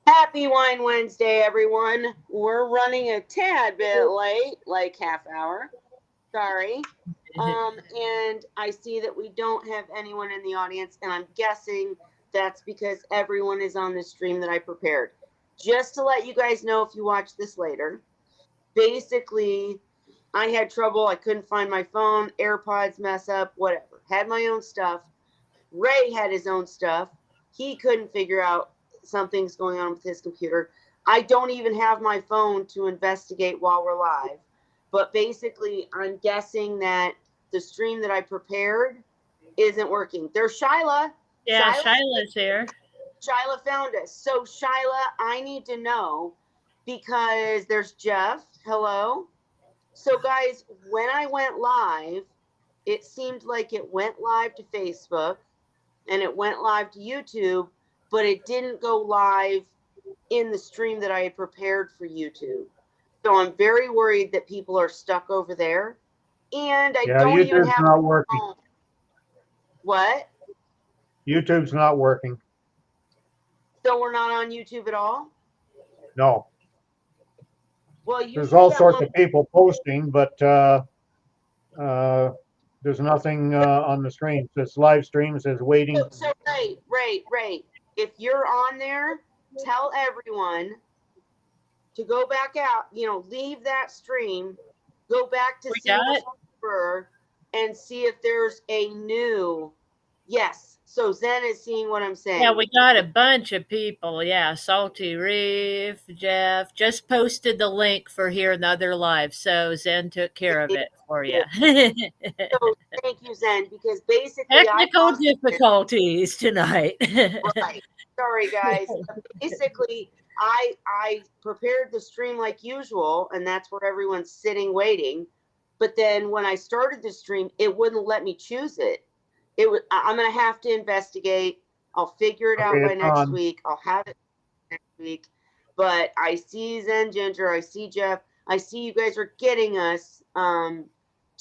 Happy Wine Wednesday, everyone. We're running a tad bit late, like half hour. Sorry. And I see that we don't have anyone in the audience, and I'm guessing that's because everyone is on the stream that I prepared. Just to let you guys know, if you watch this later, basically, I had trouble. I couldn't find my phone, AirPods mess up, whatever. Had my own stuff. Ray had his own stuff. He couldn't figure out something's going on with his computer. I don't even have my phone to investigate while we're live. But basically, I'm guessing that the stream that I prepared isn't working. There's Shyla. Yeah, Shyla's here. Shyla found us. So, Shyla, I need to know because there's Jeff. Hello. So, guys, when I went live, it seemed like it went live to Facebook and it went live to YouTube, but it didn't go live in the stream that I had prepared for YouTube. So I'm very worried that people are stuck over there. And I don't even YouTube's have not working. phone. What? YouTube's not working. So we're not on YouTube at all? No. Well, there's all sorts of people posting, but there's nothing on the screen. It says live stream, it says waiting. So Ray, if you're on there, tell everyone to go back out, leave that stream, go back to Silver and see if there's a new. Yes. So Zen is seeing what I'm saying. Yeah, we got a bunch of people. Yeah, Salty Reef, Jeff just posted the link for here and other live. So Zen took care of it for you. So thank you, Zen, because basically technical difficulties tonight. Right. Sorry, guys. Basically, I prepared the stream like usual, and that's where everyone's sitting waiting. But then when I started the stream, it wouldn't let me choose it. I'm gonna have to investigate. I'll figure it out by next week. I'll have it next week. But I see Zen Ginger, I see Jeff, I see you guys are getting us to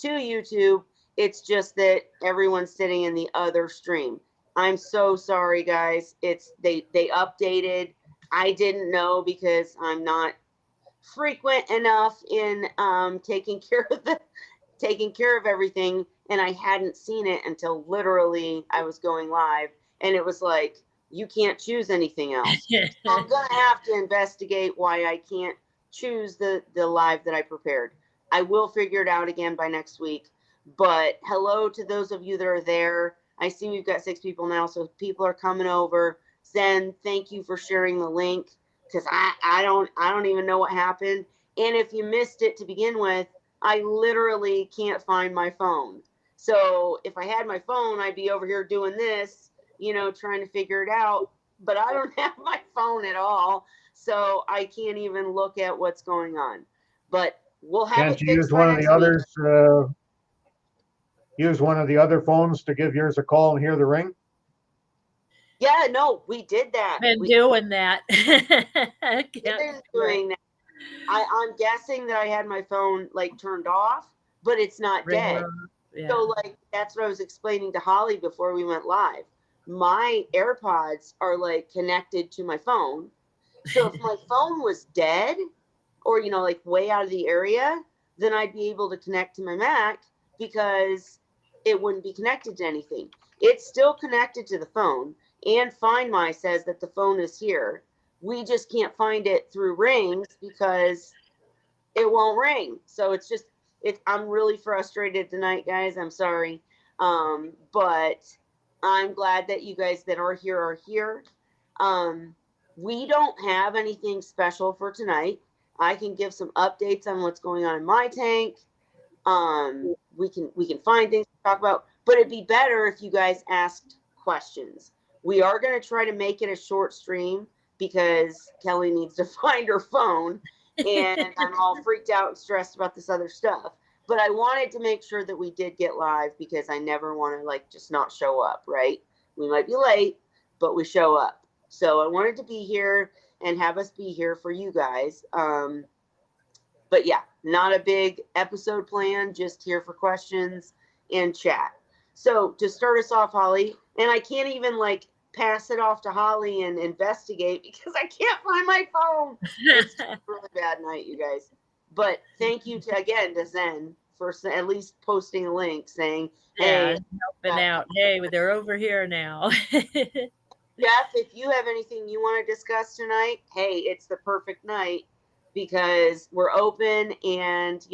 YouTube. It's just that everyone's sitting in the other stream. I'm so sorry, guys. They updated. I didn't know because I'm not frequent enough in taking care of everything, and I hadn't seen it until literally I was going live, and it was like, you can't choose anything else. So I'm gonna have to investigate why I can't choose the live that I prepared. I will figure it out again by next week. But hello to those of you that are there. I see we've got 6 people now, so people are coming over. Zen, thank you for sharing the link, because I don't even know what happened. And if you missed it to begin with, I literally can't find my phone. So if I had my phone, I'd be over here doing this, trying to figure it out. But I don't have my phone at all, so I can't even look at what's going on. But we'll have it fixed. Can't you use one of the others? Use one of the other phones to give yours a call and hear the ring? Yeah, no, we did that. Been doing that. Been doing that. I'm guessing that I had my phone turned off, but it's not dead. Yeah. So that's what I was explaining to Holly before we went live. My AirPods are connected to my phone. So if my phone was dead or, way out of the area, then I'd be able to connect to my Mac because it wouldn't be connected to anything. It's still connected to the phone, and Find My says that the phone is here. We just can't find it through rings because it won't ring. So I'm really frustrated tonight, guys. I'm sorry. But I'm glad that you guys that are here. We don't have anything special for tonight. I can give some updates on what's going on in my tank. We can find things to talk about, but it'd be better if you guys asked questions. We are going to try to make it a short stream because Kelly needs to find her phone, and I'm all freaked out and stressed about this other stuff. But I wanted to make sure that we did get live because I never want to just not show up, right? We might be late, but we show up. So I wanted to be here and have us be here for you guys. But yeah, not a big episode plan, just here for questions and chat. So to start us off, Holly, and I can't even pass it off to Holly and investigate because I can't find my phone. It's just a really bad night, you guys. But thank you again to Zen for at least posting a link saying, Yeah, hey, helping out. Hey, they're over here now. Jeff, if you have anything you want to discuss tonight, hey, it's the perfect night because we're open and,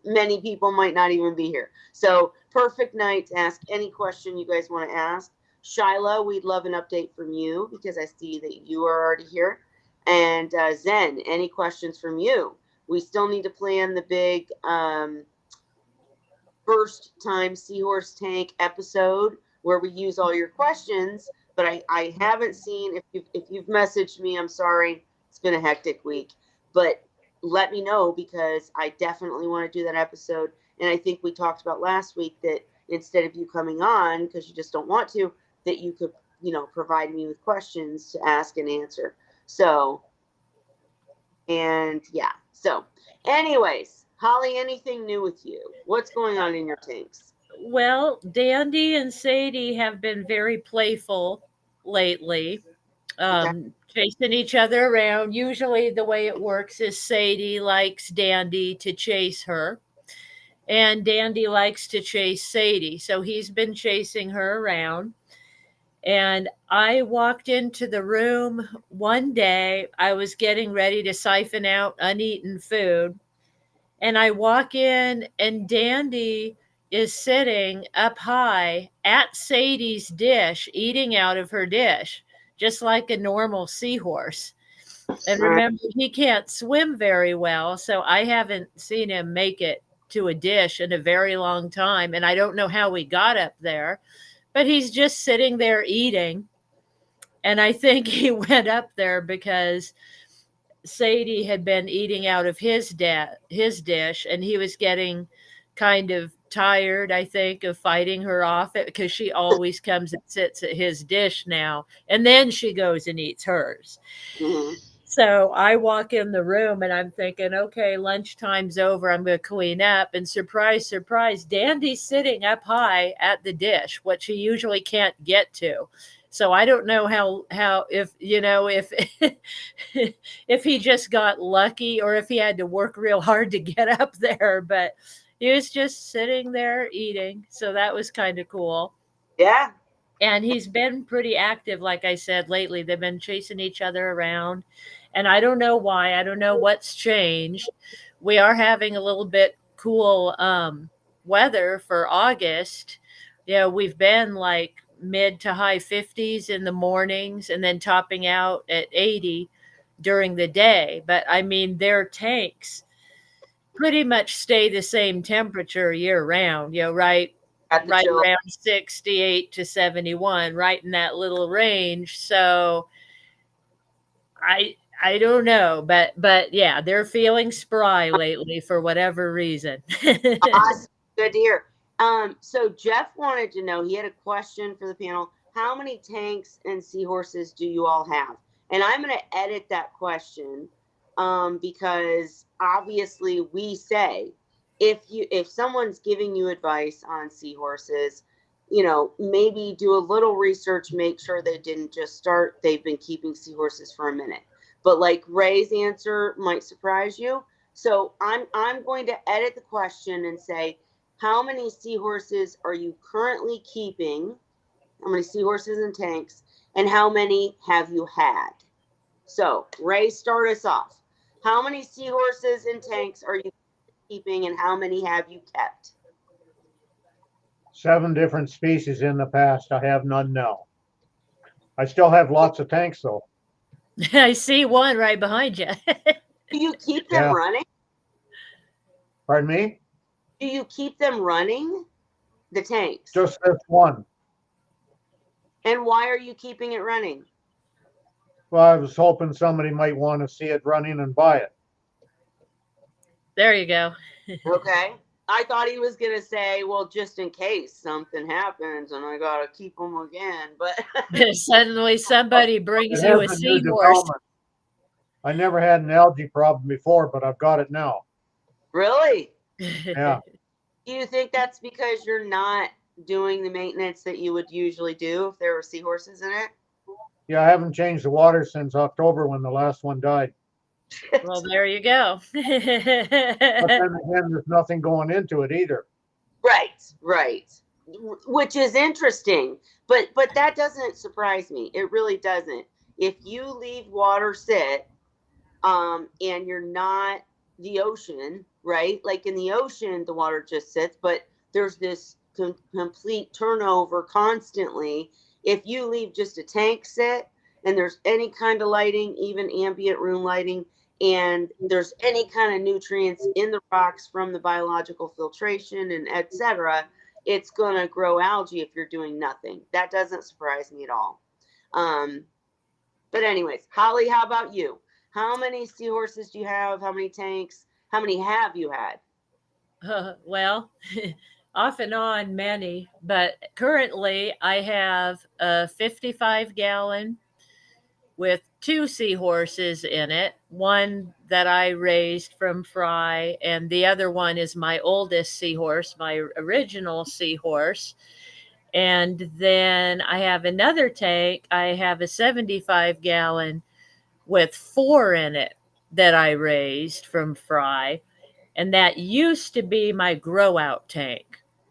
many people might not even be here. So perfect night to ask any question you guys want to ask. Shyla, we'd love an update from you because I see that you are already here. And Zen, any questions from you? We still need to plan the big first time Seahorse Tank episode where we use all your questions, but I haven't seen, if you've messaged me, I'm sorry, it's been a hectic week, but let me know because I definitely want to do that episode. And I think we talked about last week that instead of you coming on because you just don't want to, that you could, provide me with questions to ask and answer. So, and yeah. So anyways, Holly, anything new with you? What's going on in your tanks? Well, Dandy and Sadie have been very playful lately, chasing each other around. Usually, the way it works is Sadie likes Dandy to chase her, and Dandy likes to chase Sadie. So he's been chasing her around. And I walked into the room one day. I was getting ready to siphon out uneaten food. And I walk in, and Dandy is sitting up high at Sadie's dish, eating out of her dish, just like a normal seahorse. And remember, he can't swim very well, so I haven't seen him make it to a dish in a very long time. And I don't know how we got up there, but he's just sitting there eating. And I think he went up there because Sadie had been eating out of his dish, and he was getting kind of tired, I think, of fighting her off it because she always comes and sits at his dish now, and then she goes and eats hers. Mm-hmm. So I walk in the room and I'm thinking, okay, lunchtime's over. I'm going to clean up. And surprise, surprise, Dandy's sitting up high at the dish, what she usually can't get to. So I don't know how if if he just got lucky or if he had to work real hard to get up there, but he was just sitting there eating. So that was kind of cool. Yeah. And he's been pretty active, like I said, lately. They've been chasing each other around. And I don't know why. I don't know what's changed. We are having a little bit cool weather for August. We've been like mid to high 50s in the mornings and then topping out at 80 during the day. But I mean, their tanks pretty much stay the same temperature year round, right around 68 to 71, right in that little range. So I don't know, but yeah, they're feeling spry lately for whatever reason. Awesome. Good to hear. So Jeff wanted to know, he had a question for the panel. How many tanks and seahorses do you all have? And I'm going to edit that question because obviously we say if someone's giving you advice on seahorses, maybe do a little research, make sure they didn't just start, they've been keeping seahorses for a minute. But like Ray's answer might surprise you. So I'm going to edit the question and say, how many seahorses are you currently keeping? How many seahorses and tanks? And how many have you had? So Ray, start us off. How many seahorses and tanks are you keeping and how many have you kept? 7 different species in the past. I have none now. I still have lots of tanks though. I see one right behind you. Do you keep them running? Pardon me? Do you keep them running, the tanks? Just this one. And why are you keeping it running? Well, I was hoping somebody might want to see it running and buy it. There you go. Okay. I thought he was going to say, well, just in case something happens and I got to keep them again. But suddenly somebody brings you a seahorse. I never had an algae problem before, but I've got it now. Really? Yeah. Do you think that's because you're not doing the maintenance that you would usually do if there were seahorses in it? Yeah, I haven't changed the water since October when the last one died. Well, there you go. But then again, there's nothing going into it either. Right. Which is interesting, but that doesn't surprise me. It really doesn't. If you leave water sit, and you're not the ocean, right? Like in the ocean, the water just sits, but there's this complete turnover constantly. If you leave just a tank sit and there's any kind of lighting, even ambient room lighting, and there's any kind of nutrients in the rocks from the biological filtration and etc., it's going to grow algae if you're doing nothing. That doesn't surprise me at all. But anyways, Holly, how about you? How many seahorses do you have? How many tanks? How many have you had? Well, off and on many, but currently I have a 55-gallon with 2 seahorses in it. One that I raised from fry, and the other one is my oldest seahorse, my original seahorse. And then I have another tank. I have a 75-gallon with 4 in it that I raised from fry. And that used to be my grow out tank,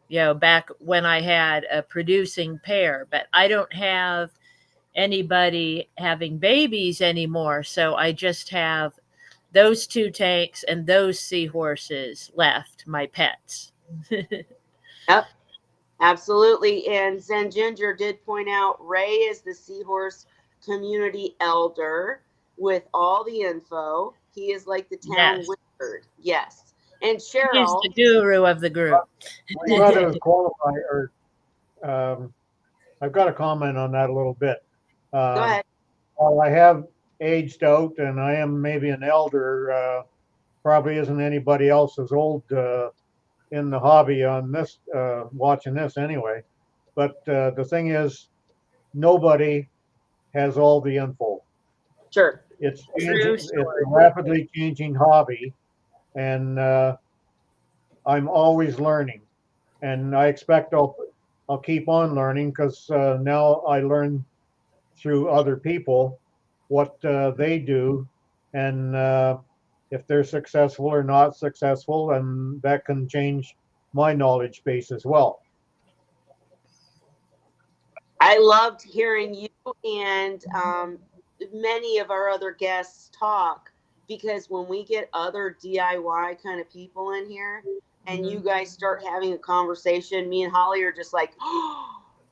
back when I had a producing pair, but I don't have anybody having babies anymore. So I just have those 2 tanks and those seahorses left, my pets. Yep, absolutely. And Zen Ginger did point out Ray is the seahorse community elder with all the info. He is like the town Yes. wizard. Yes. And He's Cheryl, the guru of the group. I've got to qualify, or I've got to comment on that a little bit. go ahead. While I have aged out and I am maybe an elder, probably isn't anybody else as old in the hobby on this, watching this anyway. But the thing is, nobody has all the info. Sure. It's True it's story. a rapidly changing hobby, and I'm always learning, and I expect I'll keep on learning because now I learn through other people what they do, and if they're successful or not successful, and that can change my knowledge base as well. I loved hearing you and many of our other guests talk, because when we get other DIY kind of people in here and you guys start having a conversation, me and Holly are just like,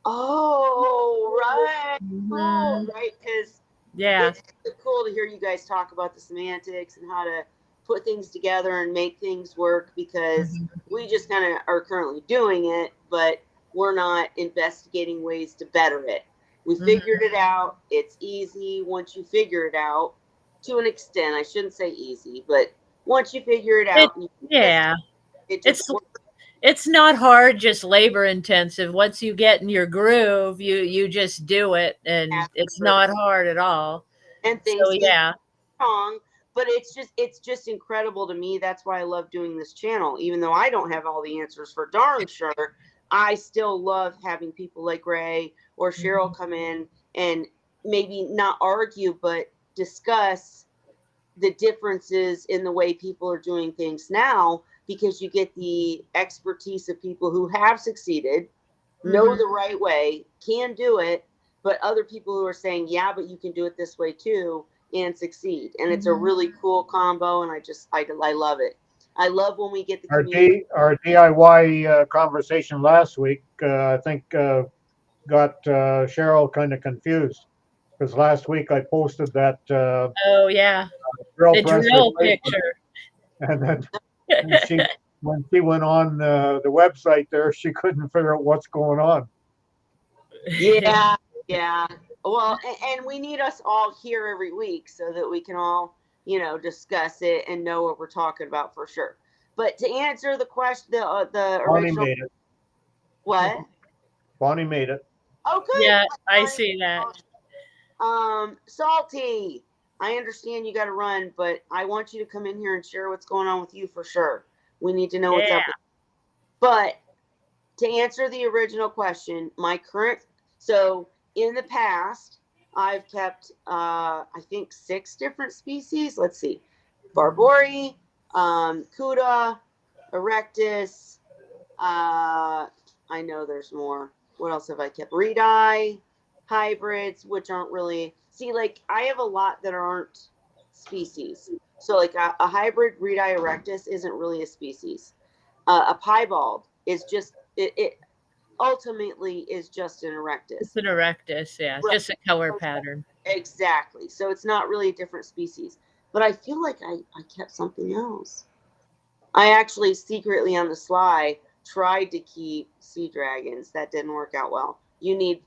oh, right, cool, right? Because Yeah. it's really cool to hear you guys talk about the semantics and how to put things together and make things work, because we just kind of are currently doing it, but we're not investigating ways to better it. We figured it out. It's easy once you figure it out, to an extent. I shouldn't say easy, but once you figure it out, Yeah. it just works. It's not hard, just labor intensive. Once you get in your groove, you just do it, and it's not hard at all. And things So yeah. wrong, but it's just incredible to me. That's why I love doing this channel, even though I don't have all the answers for darn sure. I still love having people like Ray or Cheryl come in and maybe not argue, but discuss the differences in the way people are doing things now, because you get the expertise of people who have succeeded, know the right way, can do it, but other people who are saying, yeah, but you can do it this way too and succeed. And it's a really cool combo, and I love it. I love when we get the community. Our DIY conversation last week, I think, got Cheryl kind of confused, because last week I posted that Oh yeah. drill The press drill replacement, picture. and then when she went on the website there, she couldn't figure out what's going on. Yeah. Well, and we need us all here every week so that we can all, discuss it and know what we're talking about for sure. But to answer the question, the Bonnie original, made it. what? Bonnie made it. Oh, good. Yeah, I see that. Salty, I understand you got to run, but I want you to come in here and share what's going on with you for sure. We need to know what's up. But to answer the original question, my current, so in the past, I've kept, I think 6 different species. Let's see, Barbori, Cuda, Erectus. I know there's more. What else have I kept? Redi, hybrids, which aren't really, see, like I have a lot that aren't species. So like a hybrid Redi erectus isn't really a species. A piebald is just, it ultimately is just an It's erectus. an erectus, yeah, Right. just a color pattern. Exactly. So it's not really a different species. But I feel like I kept something else. I actually secretly on the sly tried to keep sea dragons. That didn't work out well. You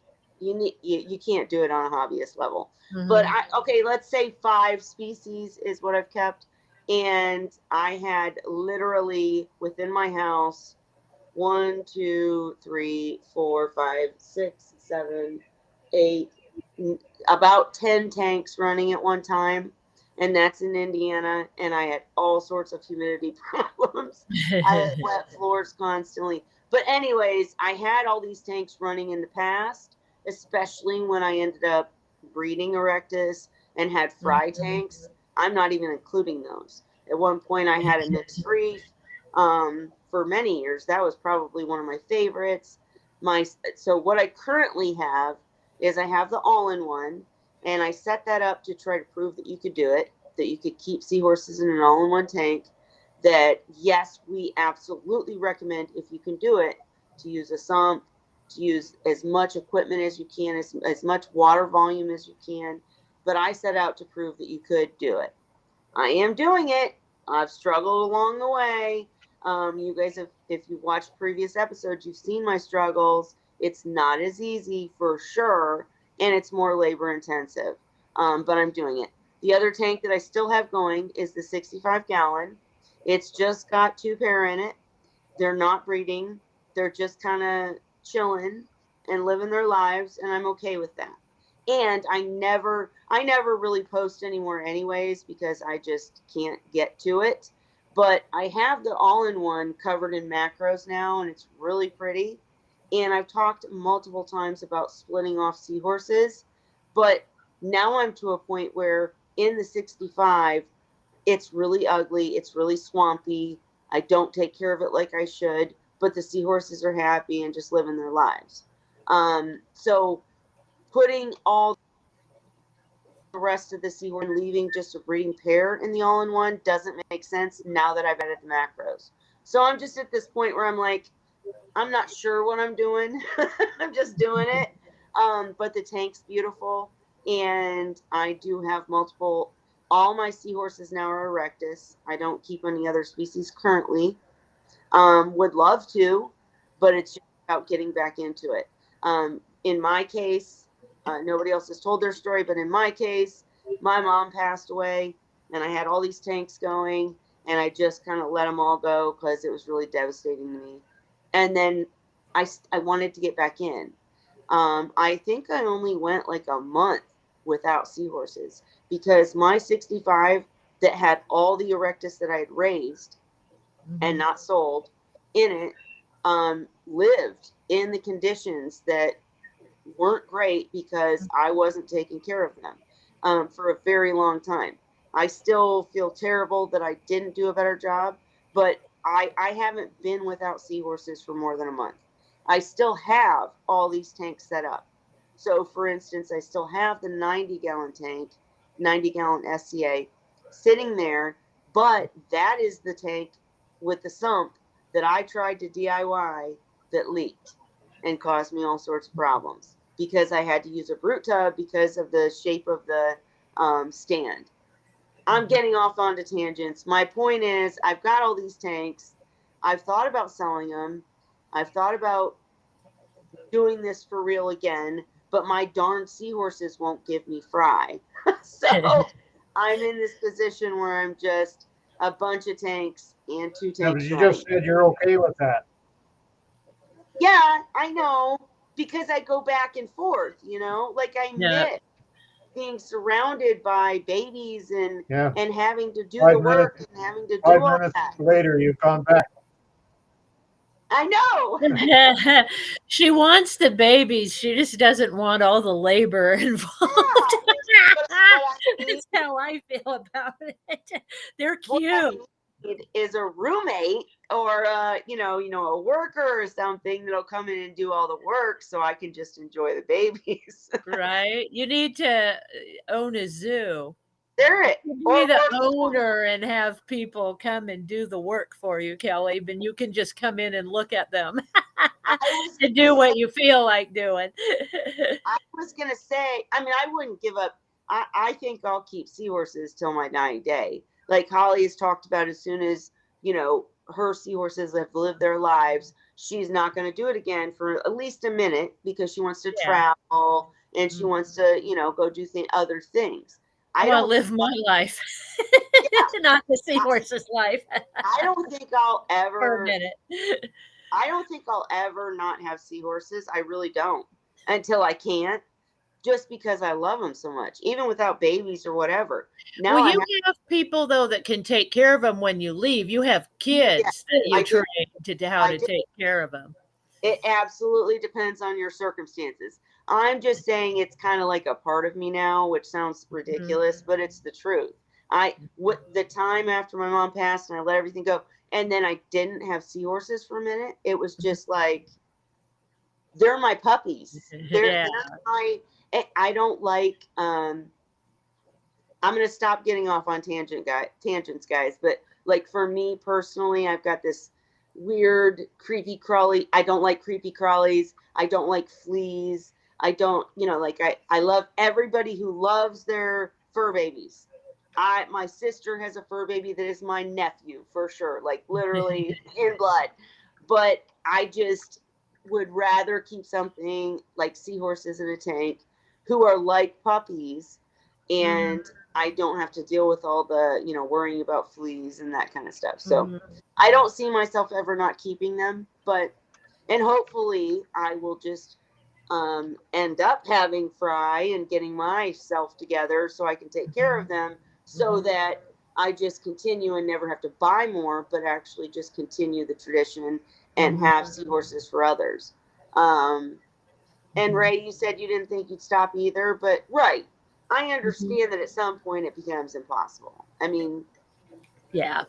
can't do it on a hobbyist level. But Mhm. okay, let's say 5 species is what I've kept. And I had literally within my house 1, 2, 3, 4, 5, 6, 7, 8, about 10 tanks running at one time. And that's in Indiana. And I had all sorts of humidity problems. I had wet floors constantly. But, anyways, I had all these tanks running in the past, especially when I ended up breeding Erectus and had fry Mhm. tanks. I'm not even including those. At one point, I had a mixed reef for many years. That was probably one of my favorites. So what I currently have is I have the all-in-one, and I set that up to try to prove that you could do it, that you could keep seahorses in an all-in-one tank. That yes, we absolutely recommend if you can do it to use a sump, to use as much equipment as you can, as much water volume as you can. But I set out to prove that you could do it. I am doing it. I've struggled along the way. You guys have, if you've watched previous episodes, you've seen my struggles. It's not as easy for sure, and it's more labor intensive. But I'm doing it. The other tank that I still have going is the 65-gallon. It's just got 2 pair in it. They're not breeding. They're just kind of chilling and living their lives, and I'm okay with that. And I never really post anymore anyways because I just can't get to it. But I have the all-in-one covered in macros now, and it's really pretty. And I've talked multiple times about splitting off seahorses, but now I'm to a point where in the 65, it's really ugly. It's really swampy. I don't take care of it like I should, but the seahorses are happy and just living their lives. So putting all the rest of the seahorse and leaving just a breeding pair in the all-in-one doesn't make sense now that I've added the macros. So I'm just at this point where I'm like, I'm not sure what I'm doing. I'm just doing it. But the tank's beautiful, and I do have multiple. All my seahorses now are Erectus. I don't keep any other species currently. Would love to, but it's just about getting back into it. In my case, nobody else has told their story, but in my case, my mom passed away, and I had all these tanks going, and I just kind of let them all go because it was really devastating to me. And then I wanted to get back in. I think I only went like a month without seahorses because my 65 that had all the Erectus that I had raised and Mhm. not sold in it lived in the conditions that weren't great because I wasn't taking care of them for a very long time. I still feel terrible that I didn't do a better job, but I haven't been without seahorses for more than a month. I still have all these tanks set up. So, for instance, I still have the 90-gallon tank, 90-gallon SCA sitting there, but that is the tank with the sump that I tried to DIY that leaked and caused me all sorts of problems because I had to use a brute tub because of the shape of the stand. I'm getting off onto tangents. My point is, I've got all these tanks. I've thought about selling them. I've thought about doing this for real again, but my darn seahorses won't give me fry. So I'm in this position where I'm just a bunch of tanks and 2 Yeah, but tanks you running. just said you're okay with that. Yeah, I know, because I go back and forth, like I Yeah. miss being surrounded by babies and Yeah. having to do the 5 minutes, work and having to do five all minutes that. later, you've gone back. I know. She wants the babies. She just doesn't want all the labor involved. But what I need, That's how I feel about it. They're what I cute. need is a roommate or a worker or something that'll come in and do all the work so I can just enjoy the babies. Right? You need to own a zoo. They're it. You Or be the work owner and have people come and do the work for you, Kelly, and you can just come in and look at them I was and gonna do what say, you feel like doing. I mean, I wouldn't give up. I think I'll keep seahorses till my dying day. Like Holly has talked about, as soon as, her seahorses have lived their lives, she's not going to do it again for at least a minute because she wants to Yeah. travel and she wants to, go do other things. I I want to don't, live my life, yeah, not the I, seahorse's life I don't think I'll for a ever, minute. I don't think I'll ever not have seahorses. I really don't, until I can't, just because I love them so much, even without babies or whatever. Well, Now I you have, have people though that can take care of them when you leave. You have yeah, kids that you I do. train to how I to do. take care of them. It absolutely depends on your circumstances. I'm just saying it's kind of like a part of me now, which sounds ridiculous, but it's the truth. The time after my mom passed and I let everything go, and then I didn't have seahorses for a minute. It was just like, they're my puppies. Yeah. They're my. I don't like. I'm gonna stop getting off on tangents, guys. But like for me personally, I've got this weird creepy crawly. I don't like creepy crawlies. I don't like fleas. I don't, like I love everybody who loves their fur babies. My sister has a fur baby that is my nephew for sure, like literally in blood. But I just would rather keep something like seahorses in a tank who are like puppies, and I don't have to deal with all the, worrying about fleas and that kind of stuff. So I don't see myself ever not keeping them, and hopefully I will just end up having Fry and getting myself together so I can take care of them, so that I just continue and never have to buy more, but actually just continue the tradition and have seahorses for others. And Ray, you said you didn't think you'd stop either, but right. I understand that at some point it becomes impossible. I mean, Yeah.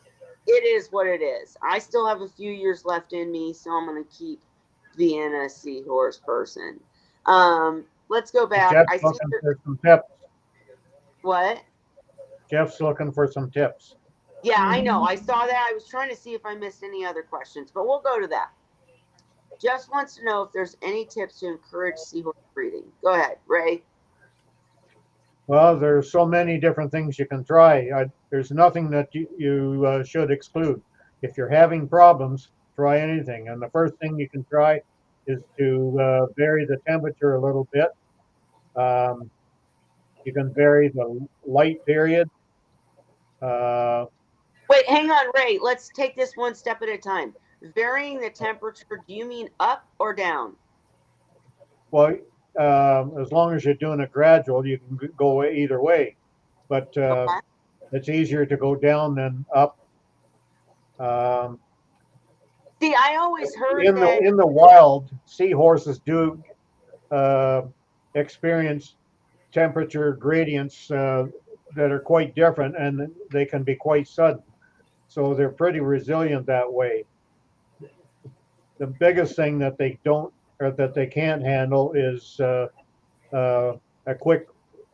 it is what it is. I still have a few years left in me, so I'm going to keep being a seahorse person. Let's go back. Jeff's I see looking for some tips. what? Jeff's looking for some tips. Yeah, I know. I saw that. I was trying to see if I missed any other questions, but we'll go to that. Jeff wants to know if there's any tips to encourage seahorse breeding. Go ahead, Ray. Well, there's so many different things you can try. There's nothing that you should exclude. If you're having problems, try anything. And the first thing you can try is to vary the temperature a little bit. You can vary the light period. Wait, hang on, Ray. Let's take this one step at a time. Varying the temperature, do you mean up or down? Well, as long as you're doing it gradual, you can go either way. But Okay. it's easier to go down than up. See, I always heard in that. the wild, seahorses do experience temperature gradients that are quite different, and they can be quite sudden. So they're pretty resilient that way. The biggest thing that they don't, or that they can't handle, is a quick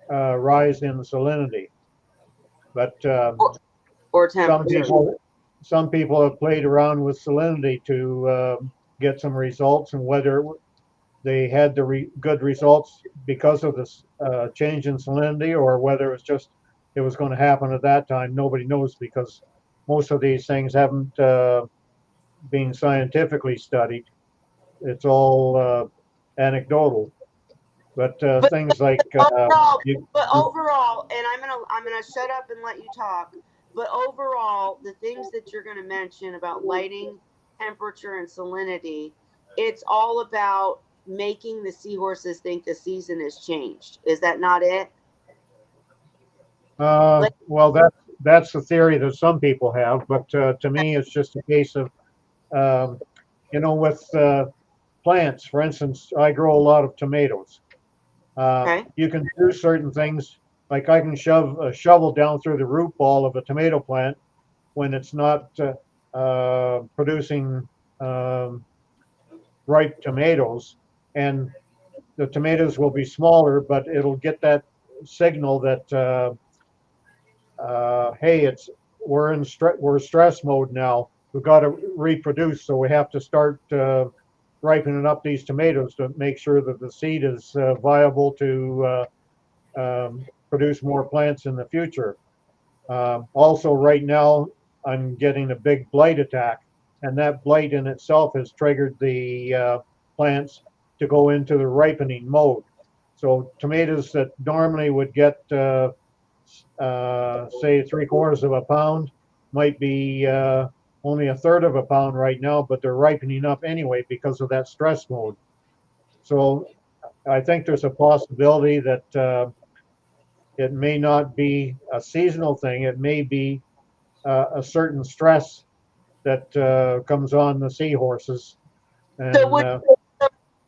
rise in salinity. But or temperature. some people have played around with salinity to get some results, and whether they had the good results because of this change in salinity, or whether it was going to happen at that time, nobody knows, because most of these things haven't been scientifically studied. It's all anecdotal. But things like overall, and I'm gonna shut up and let you talk. But overall, the things that you're going to mention about lighting, temperature, and salinity, it's all about making the seahorses think the season has changed. Is that not it? Well, that's the theory that some people have, but to me, it's just a case of with plants, for instance, I grow a lot of tomatoes. Okay. You can do certain things, like I can shove a shovel down through the root ball of a tomato plant when it's not producing um, ripe tomatoes, and the tomatoes will be smaller, but it'll get that signal that hey, we're stress mode now. We've got to reproduce, so we have to start ripening up these tomatoes to make sure that the seed is viable to produce more plants in the future. Also, right now, I'm getting a big blight attack, and that blight in itself has triggered the plants to go into the ripening mode. So tomatoes that normally would get, say, 3/4 of a pound might be only a third of a pound right now, but they're ripening up anyway because of that stress mode. So I think there's a possibility that it may not be a seasonal thing. It may be a certain stress that comes on the seahorses. So And would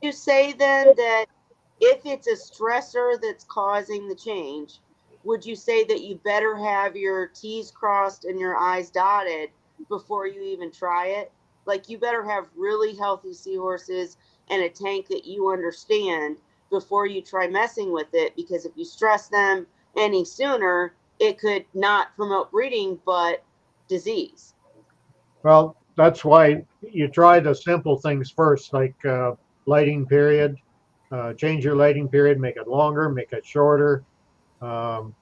you say then that if it's a stressor that's causing the change, would you say that you better have your T's crossed and your I's dotted before you even try it? Like you better have really healthy seahorses and a tank that you understand before you try messing with it, because if you stress them any sooner, it could not promote breeding but disease. well, that's why you try the simple things first, like lighting period. Change your lighting period, make it longer, make it shorter. Um,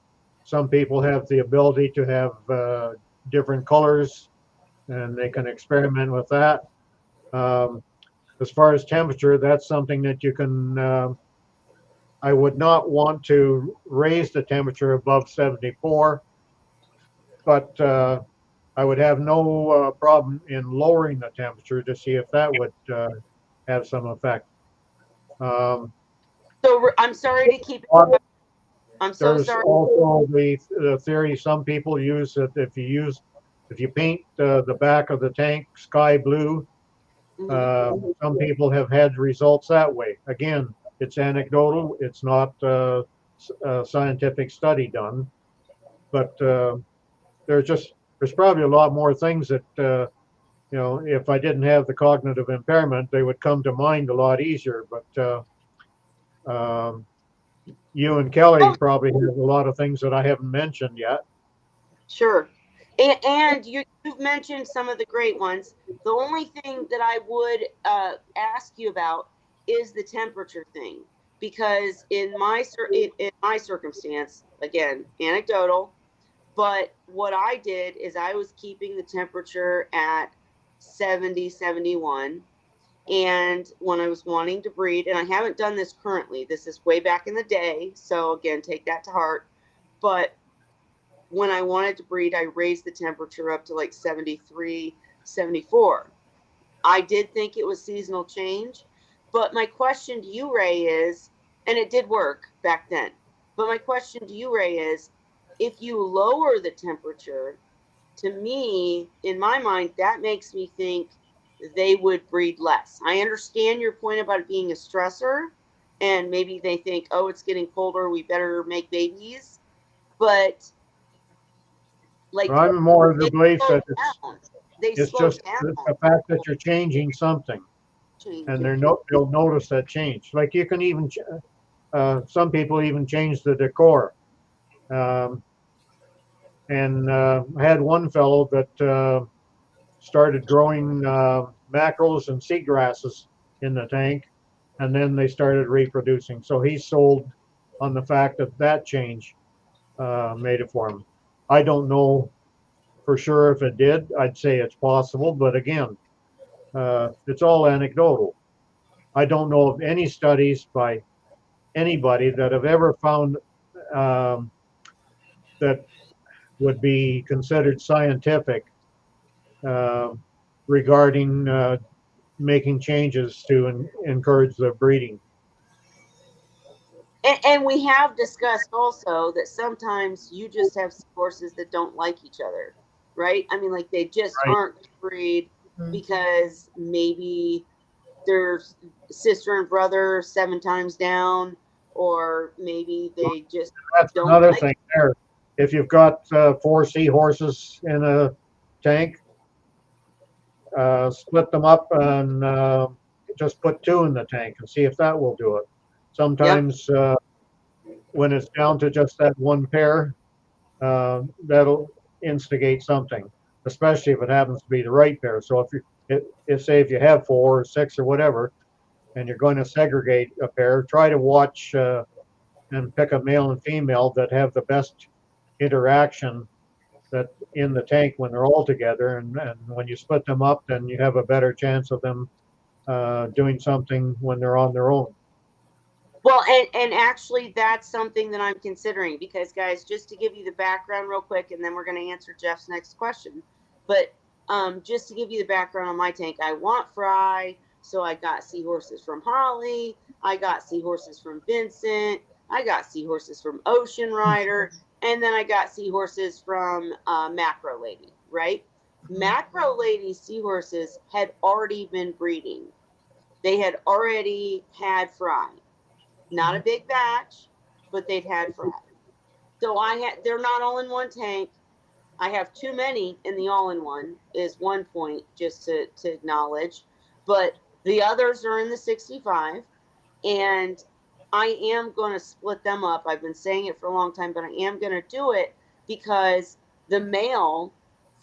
some people have the ability to have different colors, and they can experiment with that. Um, as far as temperature, that's something that you can. I would not want to raise the temperature above 74, but I would have no problem in lowering the temperature to see if that would have some effect. Um, So I'm sorry to keep it. I'm so there's sorry. also the theory some people use that if you paint the back of the tank sky blue, some people have had results that way. Again, it's anecdotal. It's not a scientific study done, but there's probably a lot more things that if I didn't have the cognitive impairment, they would come to mind a lot easier. But um, you and Kelly Oh, probably have a lot of things that I haven't mentioned yet. sure. And you've mentioned some of the great ones. The only thing that I would ask you about is the temperature thing, because in my circumstance, again, anecdotal, but what I did is I was keeping the temperature at 70, 71. And when I was wanting to breed, and I haven't done this currently, this is way back in the day. So again, take that to heart. But when I wanted to breed, I raised the temperature up to like 73, 74. I did think it was seasonal change. But my question to you, Ray, is, and it did work back then, but my question to you, Ray, is if you lower the temperature, to me, in my mind, that makes me think they would breed less. I understand your point about it being a stressor, and maybe they think, oh, it's getting colder, we better make babies. But But like I'm more of the they belief slow that down. They it's slow just down the fact that you're changing something, and changing. they'll notice that change. Like you can even some people even change the decor. Um, and I had one fellow that started growing mackerels and seagrasses in the tank, and then they started reproducing. So he sold on the fact that that change made it for him. I don't know for sure if it did. I'd say it's possible, but again, it's all anecdotal. I don't know of any studies by anybody that have ever found um, that would be considered scientific uh, regarding making changes to encourage the breeding. And we have discussed also that sometimes you just have horses that don't like each other, right? I mean, like they just Right. aren't breed. because maybe there's sister and brother 7 times down, or maybe they just That's don't another like. thing there. If you've got 4 seahorses in a tank, split them up and just put 2 in the tank and see if that will do it. Sometimes when it's down to just that one pair, that'll instigate something, especially if it happens to be the right pair. So if say if you have 4 or 6 or whatever, and you're going to segregate a pair, try to watch and pick a male and female that have the best interaction that in the tank when they're all together, and when you split them up, then you have a better chance of them doing something when they're on their own. Well, and actually that's something that I'm considering, because guys, just to give you the background real quick, and then we're going to answer Jeff's next question. But just to give you the background on my tank, I want fry, so I got seahorses from Holly, I got seahorses from Vincent, I got seahorses from Ocean Rider, and then I got seahorses from Macro Lady, right? Macro Lady seahorses had already been breeding. They had already had fry. Not a big batch, but they'd had fry. So they're not all in one tank. I have too many in the all-in-one is one point just to acknowledge, but the others are in the 65, and I am going to split them up. I've been saying it for a long time, but I am going to do it because the male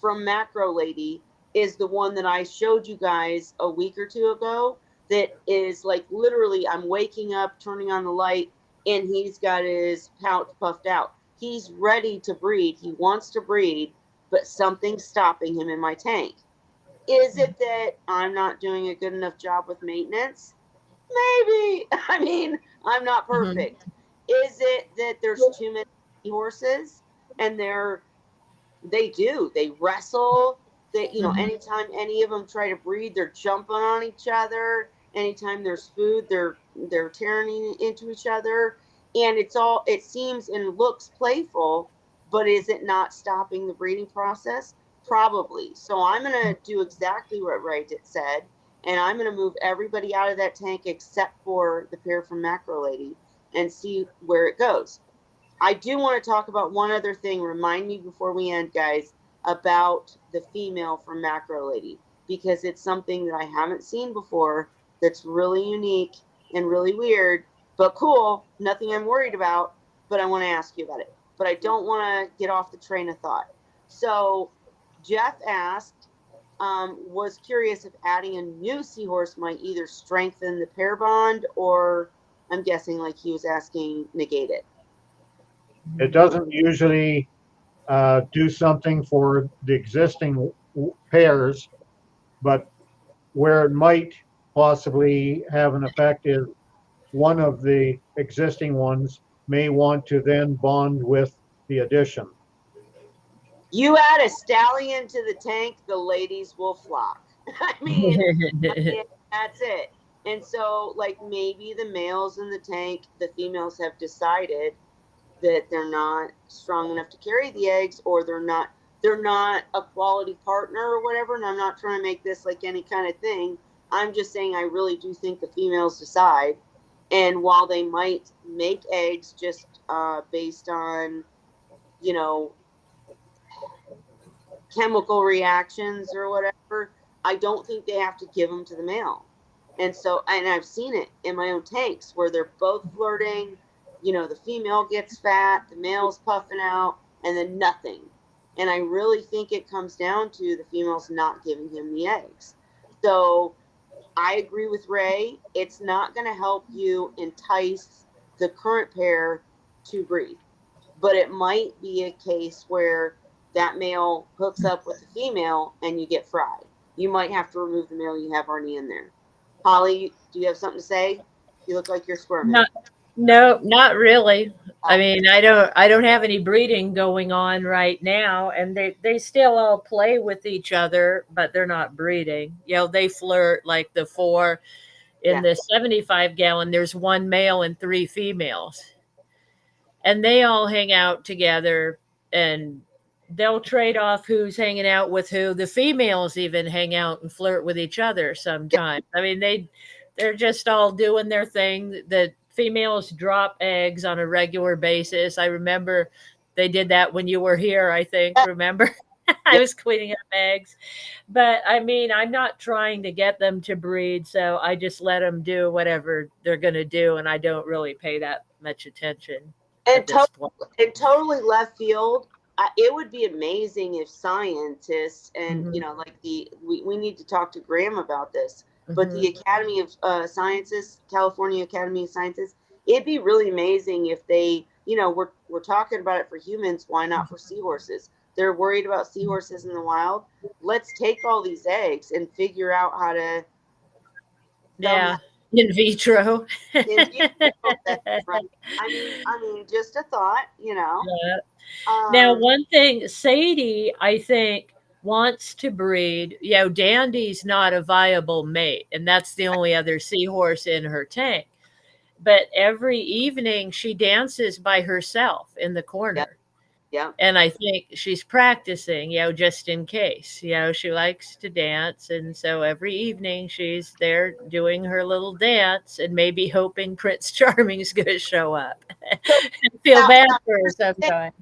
from Macro Lady is the one that I showed you guys a week or 2 ago, that is like literally I'm waking up, turning on the light, and he's got his pouch puffed out. He's ready to breed. He wants to breed, but something's stopping him in my tank. Is it that I'm not doing a good enough job with maintenance? Maybe. I mean, I'm not perfect. Is it that there's too many horses and they wrestle? They, anytime any of them try to breed, they're jumping on each other. Anytime there's food, they're tearing into each other. And it seems and looks playful, but is it not stopping the breeding process? Probably. So I'm going to do exactly what Ray said, and I'm going to move everybody out of that tank except for the pair from Macro Lady and see where it goes. I do want to talk about one other thing. Remind me before we end, guys, about the female from Macro Lady, because it's something that I haven't seen before that's really unique and really weird, but cool. Nothing I'm worried about, but I want to ask you about it. But I don't want to get off the train of thought. So Jeff asked, was curious if adding a new seahorse might either strengthen the pair bond, or I'm guessing like he was asking, negate it. It doesn't usually do something for the existing pairs, but where it might possibly have an effect is one of the existing ones may want to then bond with the addition. You add a stallion to the tank, the ladies will flock. I mean, that's it. And so, like, maybe the males in the tank, the females have decided that they're not strong enough to carry the eggs, or they're not a quality partner or whatever. And I'm not trying to make this like any kind of thing. I'm just saying I really do think the females decide. And while they might make eggs just based on, chemical reactions or whatever, I don't think they have to give them to the male. And so, and I've seen it in my own tanks where they're both flirting, the female gets fat, the male's puffing out, and then nothing. And I really think it comes down to the female's not giving him the eggs. So I agree with Ray. It's not going to help you entice the current pair to breed, but it might be a case where that male hooks up with the female and you get fried. You might have to remove the male you have already in there. Holly, do you have something to say? You look like you're squirming. No, not really. I mean, I don't have any breeding going on right now, and they still all play with each other, but they're not breeding. They flirt, like the 4 in the 75 gallon. There's 1 male and 3 females, and they all hang out together and they'll trade off who's hanging out with who. The females even hang out and flirt with each other sometimes. I mean, they're just all doing their thing. The females drop eggs on a regular basis. I remember they did that when you were here, I think. Remember? I was cleaning up eggs. But I mean, I'm not trying to get them to breed, so I just let them do whatever they're going to do, and I don't really pay that much attention And, at this point. and totally left field. It would be amazing if scientists and Mhm. you know, like we need to talk to Graham about this. But Mhm. the Academy of Sciences, California Academy of Sciences, it'd be really amazing if they, you know, we're talking about it for humans. Why not for seahorses? They're worried about seahorses in the wild. Let's take all these eggs and figure out how to Yeah, in vitro. in vitro. That's right. I mean, just a thought, you know. Yeah. Now, Um, one thing, Sadie, I think, wants to breed. You know, Dandy's not a viable mate, and that's the only other seahorse in her tank. But every evening she dances by herself in the yeah, corner. yeah. And I think she's practicing, you know, just in case. You know, she likes to dance. And so every evening she's there doing her little dance and maybe hoping Prince Charming's going to show up. So I feel now, bad now, for her here's the thing. sometimes.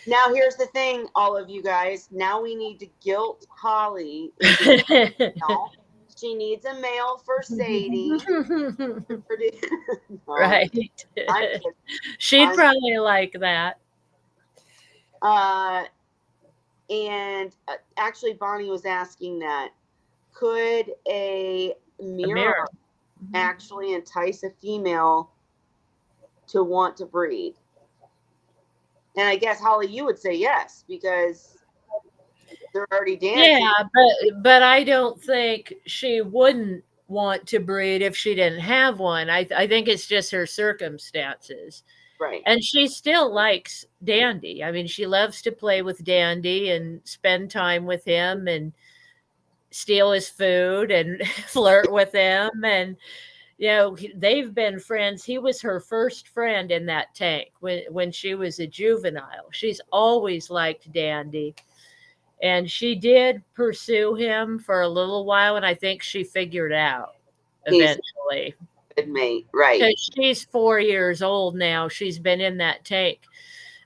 Now here's the thing, all of you guys. Now we need to guilt Holly into no, she needs a male for Sadie. No, Right. I'm kidding. She'd probably like that. And actually, Bonnie was asking that. Could a mirror mirror. actually entice a female to want to breed? And I guess, Holly, you would say yes, because they're already dancing. Yeah, but I don't think she wouldn't want to breed if she didn't have one. I think it's just her circumstances. Right. And she still likes Dandy. I mean, she loves to play with Dandy and spend time with him and steal his food and flirt with him. And, you know, they've been friends. He was her first friend in that tank when she was a juvenile. She's always liked Dandy. And she did pursue him for a little while, and I think she figured out eventually. Good mate, right? Because she's 4 years old now. She's been in that tank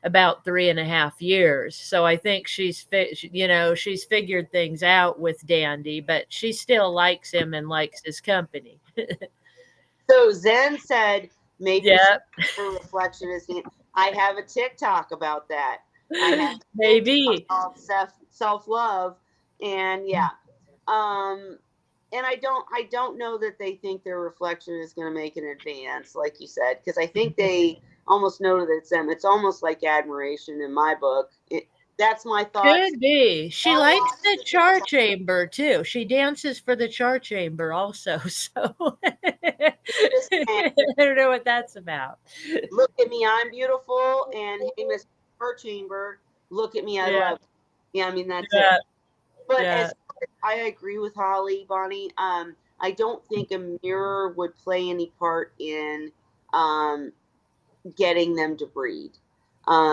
about 3.5 years. So I think she's figured things out with Dandy, but she still likes him and likes his company. So Zen said maybe Yeah, her reflection is. I have a TikTok about that. I have maybe. called self-love, and yeah, and I don't know that they think their reflection is going to make an advance, like you said, because I think they almost know that it's them. It's almost like admiration in my book. That's my thoughts. Could be. She likes the char chamber too. She dances for the char chamber also. So I don't know what that's about. Look at me, I'm beautiful, and hey, Miss Char Chamber, look at me, I love you. Yeah, I mean that's it. But as I agree with Holly, Bonnie. I don't think a mirror would play any part in getting them to breed,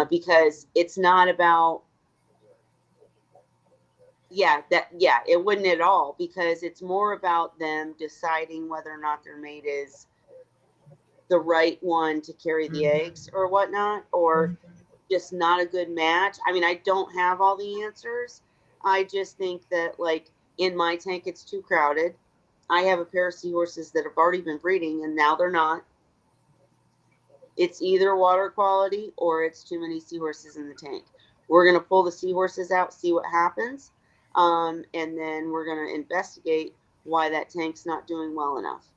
because it's not about. It wouldn't at all, because it's more about them deciding whether or not their mate is the right one to carry the eggs or whatnot, or just not a good match. I mean, I don't have all the answers. I just think that, like, in my tank, it's too crowded. I have a pair of seahorses that have already been breeding, and now they're not. It's either water quality or it's too many seahorses in the tank. We're going to pull the seahorses out, see what happens. And then we're going to investigate why that tank's not doing well enough.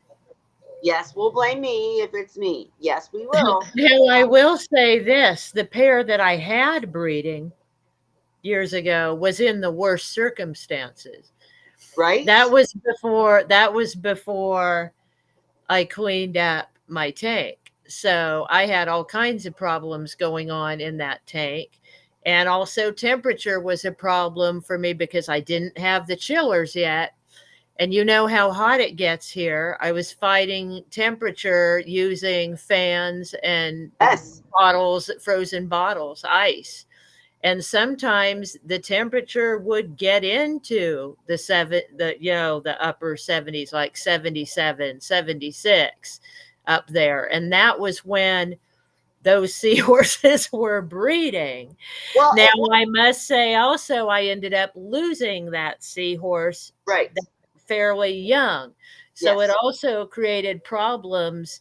Yes, we'll blame me if it's me. Yes, we will. Now, I will say this. The pair that I had breeding years ago was in the worst circumstances. Right? That was before I cleaned up my tank. So I had all kinds of problems going on in that tank. And also temperature was a problem for me because I didn't have the chillers yet. And you know how hot it gets here. I was fighting temperature using fans and bottles, frozen bottles, ice. And sometimes the temperature would get into the upper 70s, like 77, 76 up there. And that was when those seahorses were breeding. Well, Now, I must say also, I ended up losing that seahorse right. fairly young. So Yes. it also created problems,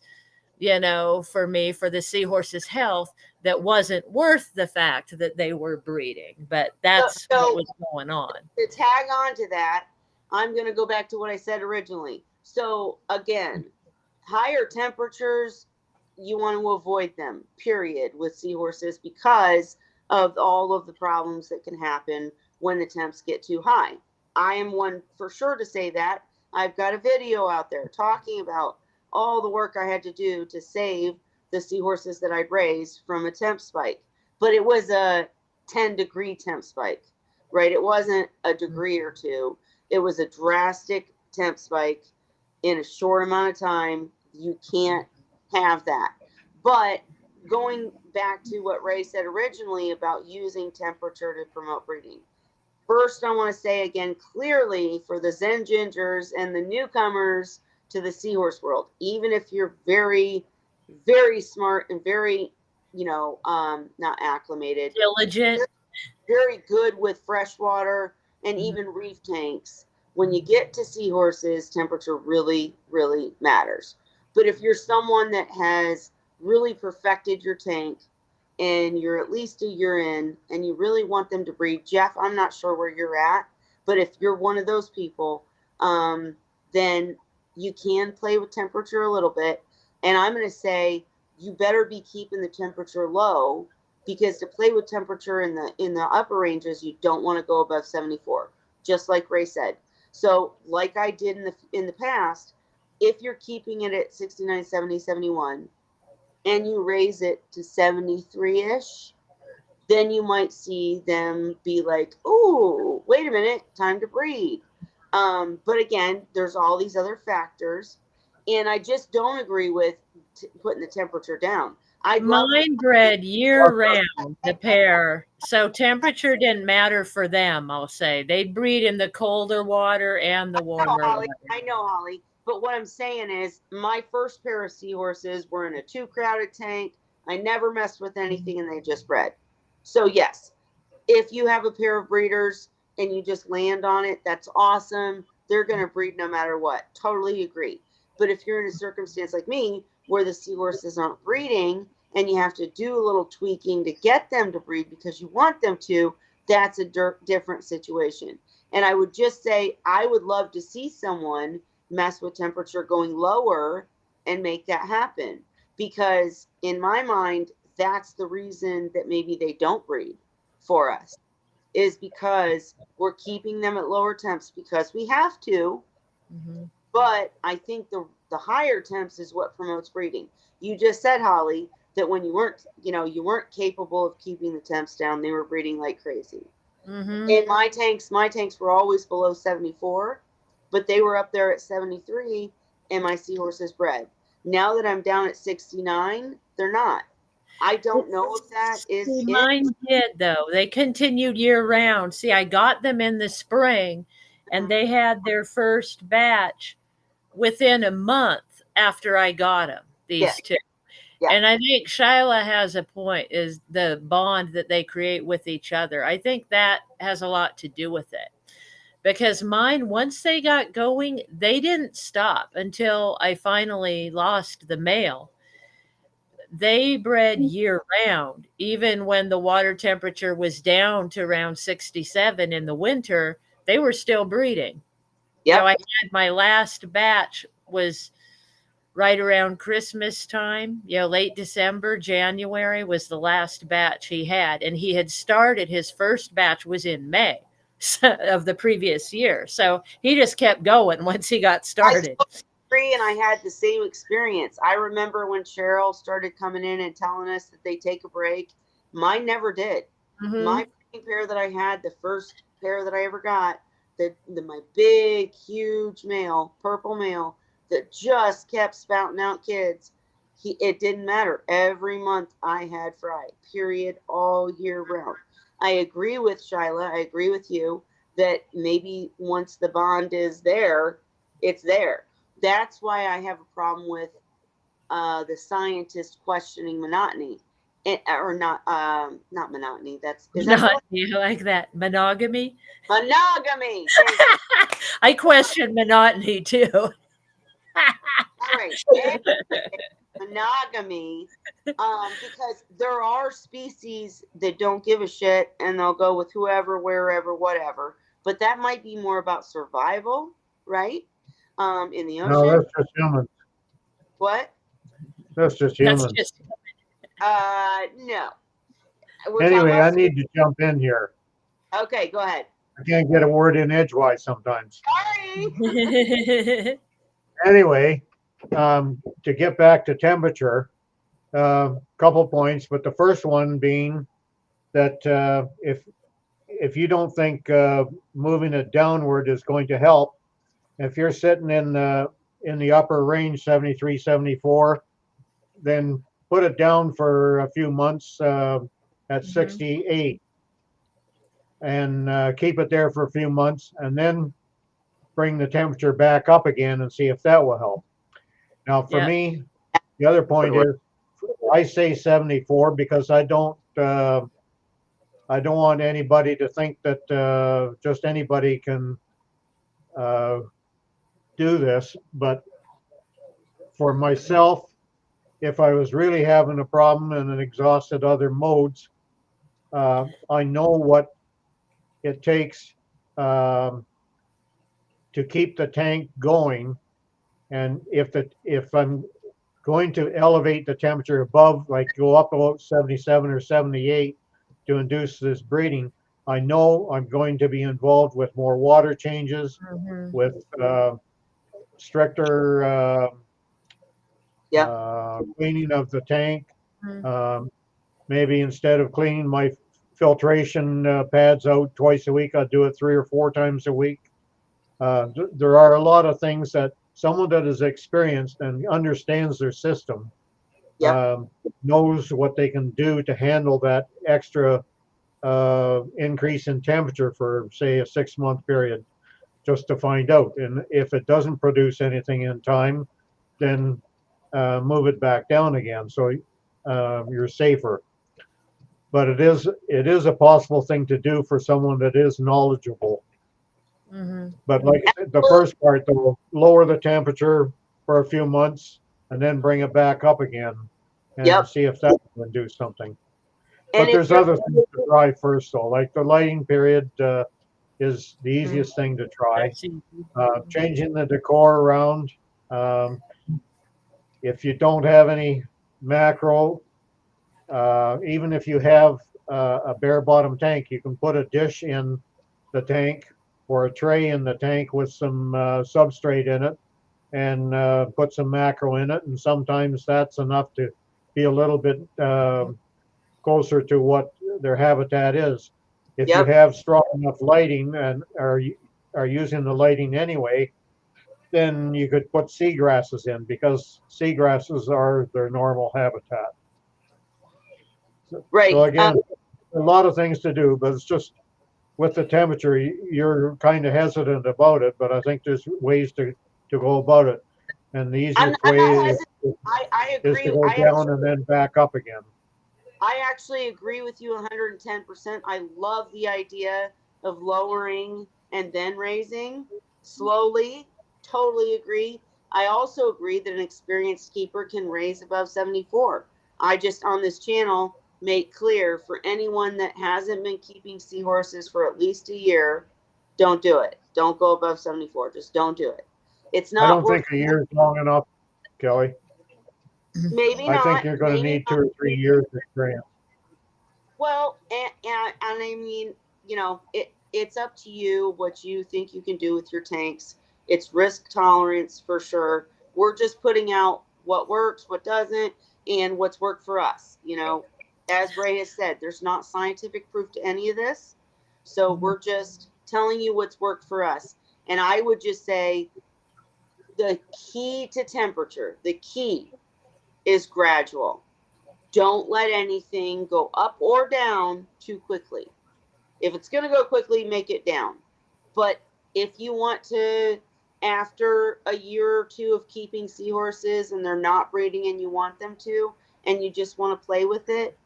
for me, for the seahorse's health, that wasn't worth the fact that they were breeding. But that's So- what was going on. To tag on to that, I'm going to go back to what I said originally. So again, higher temperatures, you want to avoid them, period, with seahorses because of all of the problems that can happen when the temps get too high. I am one for sure to say that. I've got a video out there talking about all the work I had to do to save the seahorses that I'd raised from a temp spike. But it was a 10-degree temp spike, right? It wasn't a degree or two. It was a drastic temp spike in a short amount of time. You can't have that. But going back to what Ray said originally about using temperature to promote breeding. First, I want to say again clearly for the Zen Gingers and the newcomers to the seahorse world, even if you're very, very smart and very, not acclimated, Diligent. very good with freshwater and even reef tanks. When you get to seahorses, temperature really, really matters. But if you're someone that has really perfected your tank and you're at least a year in and you really want them to breed, Jeff, I'm not sure where you're at, but if you're one of those people, then you can play with temperature a little bit. And I'm going to say you better be keeping the temperature low, because to play with temperature in the upper ranges, you don't want to go above 74, just like Ray said. So like I did in the past, if you're keeping it at 69, 70, 71, and you raise it to 73-ish, then you might see them be like, oh, wait a minute, time to breed. But again, there's all these other factors. And I just don't agree with putting the temperature down. Mine bred year round, the pair. So temperature didn't matter for them, I'll say. They'd breed in the colder water and the warmer water. I know, Holly. But what I'm saying is my first pair of seahorses were in a too crowded tank. I never messed with anything and they just bred. So yes, if you have a pair of breeders and you just land on it, that's awesome. They're going to breed no matter what. Totally agree. But if you're in a circumstance like me where the seahorses aren't breeding and you have to do a little tweaking to get them to breed because you want them to, that's a different situation. And I would just say, I would love to see someone mess with temperature going lower and make that happen. Because in my mind, that's the reason that maybe they don't breed for us, is because we're keeping them at lower temps because we have to. Mm-hmm. But I think the higher temps is what promotes breeding. You just said, Holly, that when you weren't capable of keeping the temps down, they were breeding like crazy. Mm-hmm. In my tanks were always below 74, but they were up there at 73 and my seahorses bred. Now that I'm down at 69, they're not. I don't know if that is it. Mine did, though. They continued year round. See, I got them in the spring and they had their first batch within a month after I got them, these two. Yeah. And I think Shyla has a point, is the bond that they create with each other. I think that has a lot to do with it. Because mine, once they got going, they didn't stop until I finally lost the male. They bred year round, even when the water temperature was down to around 67 in the winter, they were still breeding. Yeah, I had my last batch was right around Christmas time, late December, January was the last batch he had. And he had started, his first batch was in May of the previous year. So he just kept going once he got started. And I had the same experience. I remember when Cheryl started coming in and telling us that they take a break. Mine never did. Mm-hmm. My pair that I had, the first pair that I ever got, my big, huge male, purple male, that just kept spouting out kids. It didn't matter. Every month I had fry, period, all year round. I agree with Shyla. I agree with you that maybe once the bond is there, it's there. That's why I have a problem with the scientist questioning monotony. Or not monotony. Is that Not you like that monogamy. monogamy? Thank you. I question monotony too. All right. Monogamy, because there are species that don't give a shit and they'll go with whoever, wherever, whatever. But that might be more about survival, right? In the No, ocean. that's just humans. What? That's just That's humans. just No. We're talking Anyway, about I need to jump in here. Okay, go ahead. I can't get a word in edgewise sometimes. Sorry. Anyway, to get back to temperature, couple points, but the first one being that if you don't think moving it downward is going to help, if you're sitting in the upper range 73, 74, then put it down for a few months at 68 and keep it there for a few months and then bring the temperature back up again and see if that will help. Now, for Yeah. me, the other point is I say 74 because I don't want anybody to think that just anybody can do this. But for myself, if I was really having a problem and it exhausted other modes, I know what it takes to keep the tank going. And if I'm going to elevate the temperature above, like go up about 77 or 78 to induce this breeding, I know I'm going to be involved with more water changes, with stricter cleaning of the tank. Maybe instead of cleaning my filtration pads out twice a week, I'll do it 3 or 4 times a week. There are a lot of things that someone that is experienced and understands their system knows what they can do to handle that extra increase in temperature for, say, a 6-month period, just to find out. And if it doesn't produce anything in time, then move it back down again, so you're safer. But it is a possible thing to do for someone that is knowledgeable. But like I said, the first part, though, lower the temperature for a few months and then bring it back up again and see if that can do something. But there's other things to try first, though, like the lighting period is the easiest thing to try. Changing the decor around. If you don't have any macro, even if you have a bare bottom tank, you can put a dish in the tank or a tray in the tank with some substrate in it and put some macro in it. And sometimes that's enough to be a little bit closer to what their habitat is. If you have strong enough lighting and are using the lighting anyway, then you could put seagrasses in because seagrasses are their normal habitat. Right. So again, a lot of things to do, but it's just with the temperature, you're kind of hesitant about it, but I think there's ways to go about it. And the easiest way is to go down and then back up again. I actually agree with you 110%. I love the idea of lowering and then raising slowly. Totally agree. I also agree that an experienced keeper can raise above 74. I just, on this channel, make clear for anyone that hasn't been keeping seahorses for at least a year, don't do it. Don't go above 74. Just don't do it. It's not. I don't think a year is long enough, Kelly. Maybe not. I think you're going to need 2 or 3 years of experience. Well, and I mean, you know, it's up to you what you think you can do with your tanks. It's risk tolerance for sure. We're just putting out what works, what doesn't, and what's worked for us. You know, as Ray has said, there's not scientific proof to any of this. So we're just telling you what's worked for us. And I would just say the key to temperature, the key is gradual. Don't let anything go up or down too quickly. If it's going to go quickly, make it down. But if you want to, after a year or two of keeping seahorses and they're not breeding and you want them to, and you just want to play with it,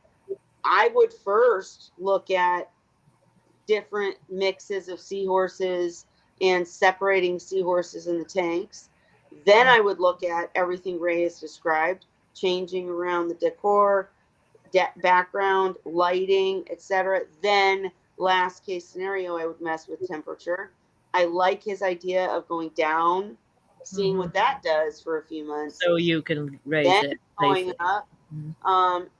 I would first look at different mixes of seahorses and separating seahorses in the tanks. Then I would look at everything Ray has described, changing around the decor, background, lighting, etc. Then last case scenario, I would mess with temperature. I like his idea of going down, seeing what that does for a few months. So you can raise Then it going safely. up.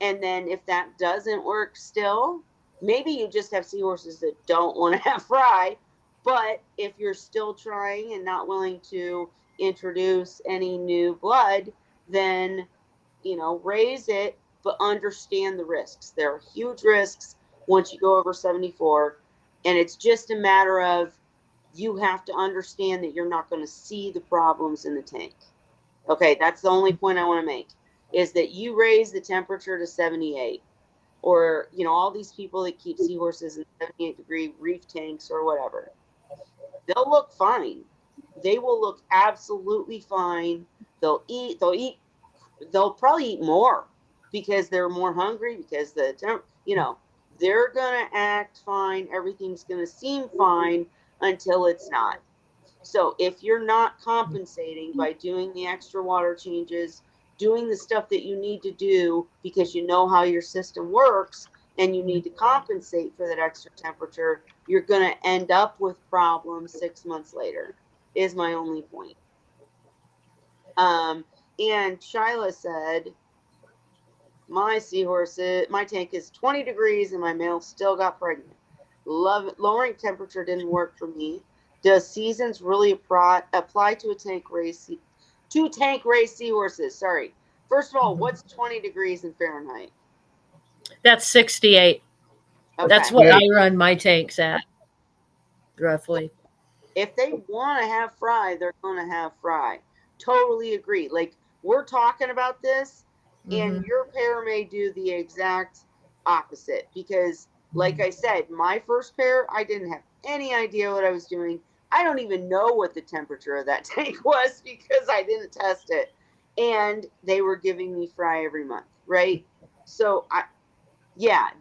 And then if that doesn't work still, maybe you just have seahorses that don't want to have fry. But if you're still trying and not willing to introduce any new blood, then, you know, raise it, but understand the risks. There are huge risks once you go over 74. And it's just a matter of you have to understand that you're not going to see the problems in the tank. Okay, that's the only point I want to make, is that you raise the temperature to 78, or, you know, all these people that keep seahorses in 78-degree reef tanks or whatever, they'll look fine. They will look absolutely fine. They'll probably eat more because they're more hungry, because you know, they're going to act fine. Everything's going to seem fine until it's not. So if you're not compensating by doing the extra water changes, doing the stuff that you need to do because you know how your system works and you need to compensate for that extra temperature, you're going to end up with problems 6 months later, is my only point. And Shyla said, my tank is 20 degrees and my male still got pregnant. Lowering temperature didn't work for me. Does seasons really apply to tank raised seahorses? Sorry. First of all, what's 20 degrees in Fahrenheit? That's 68. Okay. That's what I run my tanks at, roughly. If they want to have fry, they're going to have fry. Totally agree. Like, we're talking about this, and your pair may do the exact opposite, because, like I said, my first pair, I didn't have any idea what I was doing. I don't even know what the temperature of that tank was because I didn't test it. And they were giving me fry every month, right? So,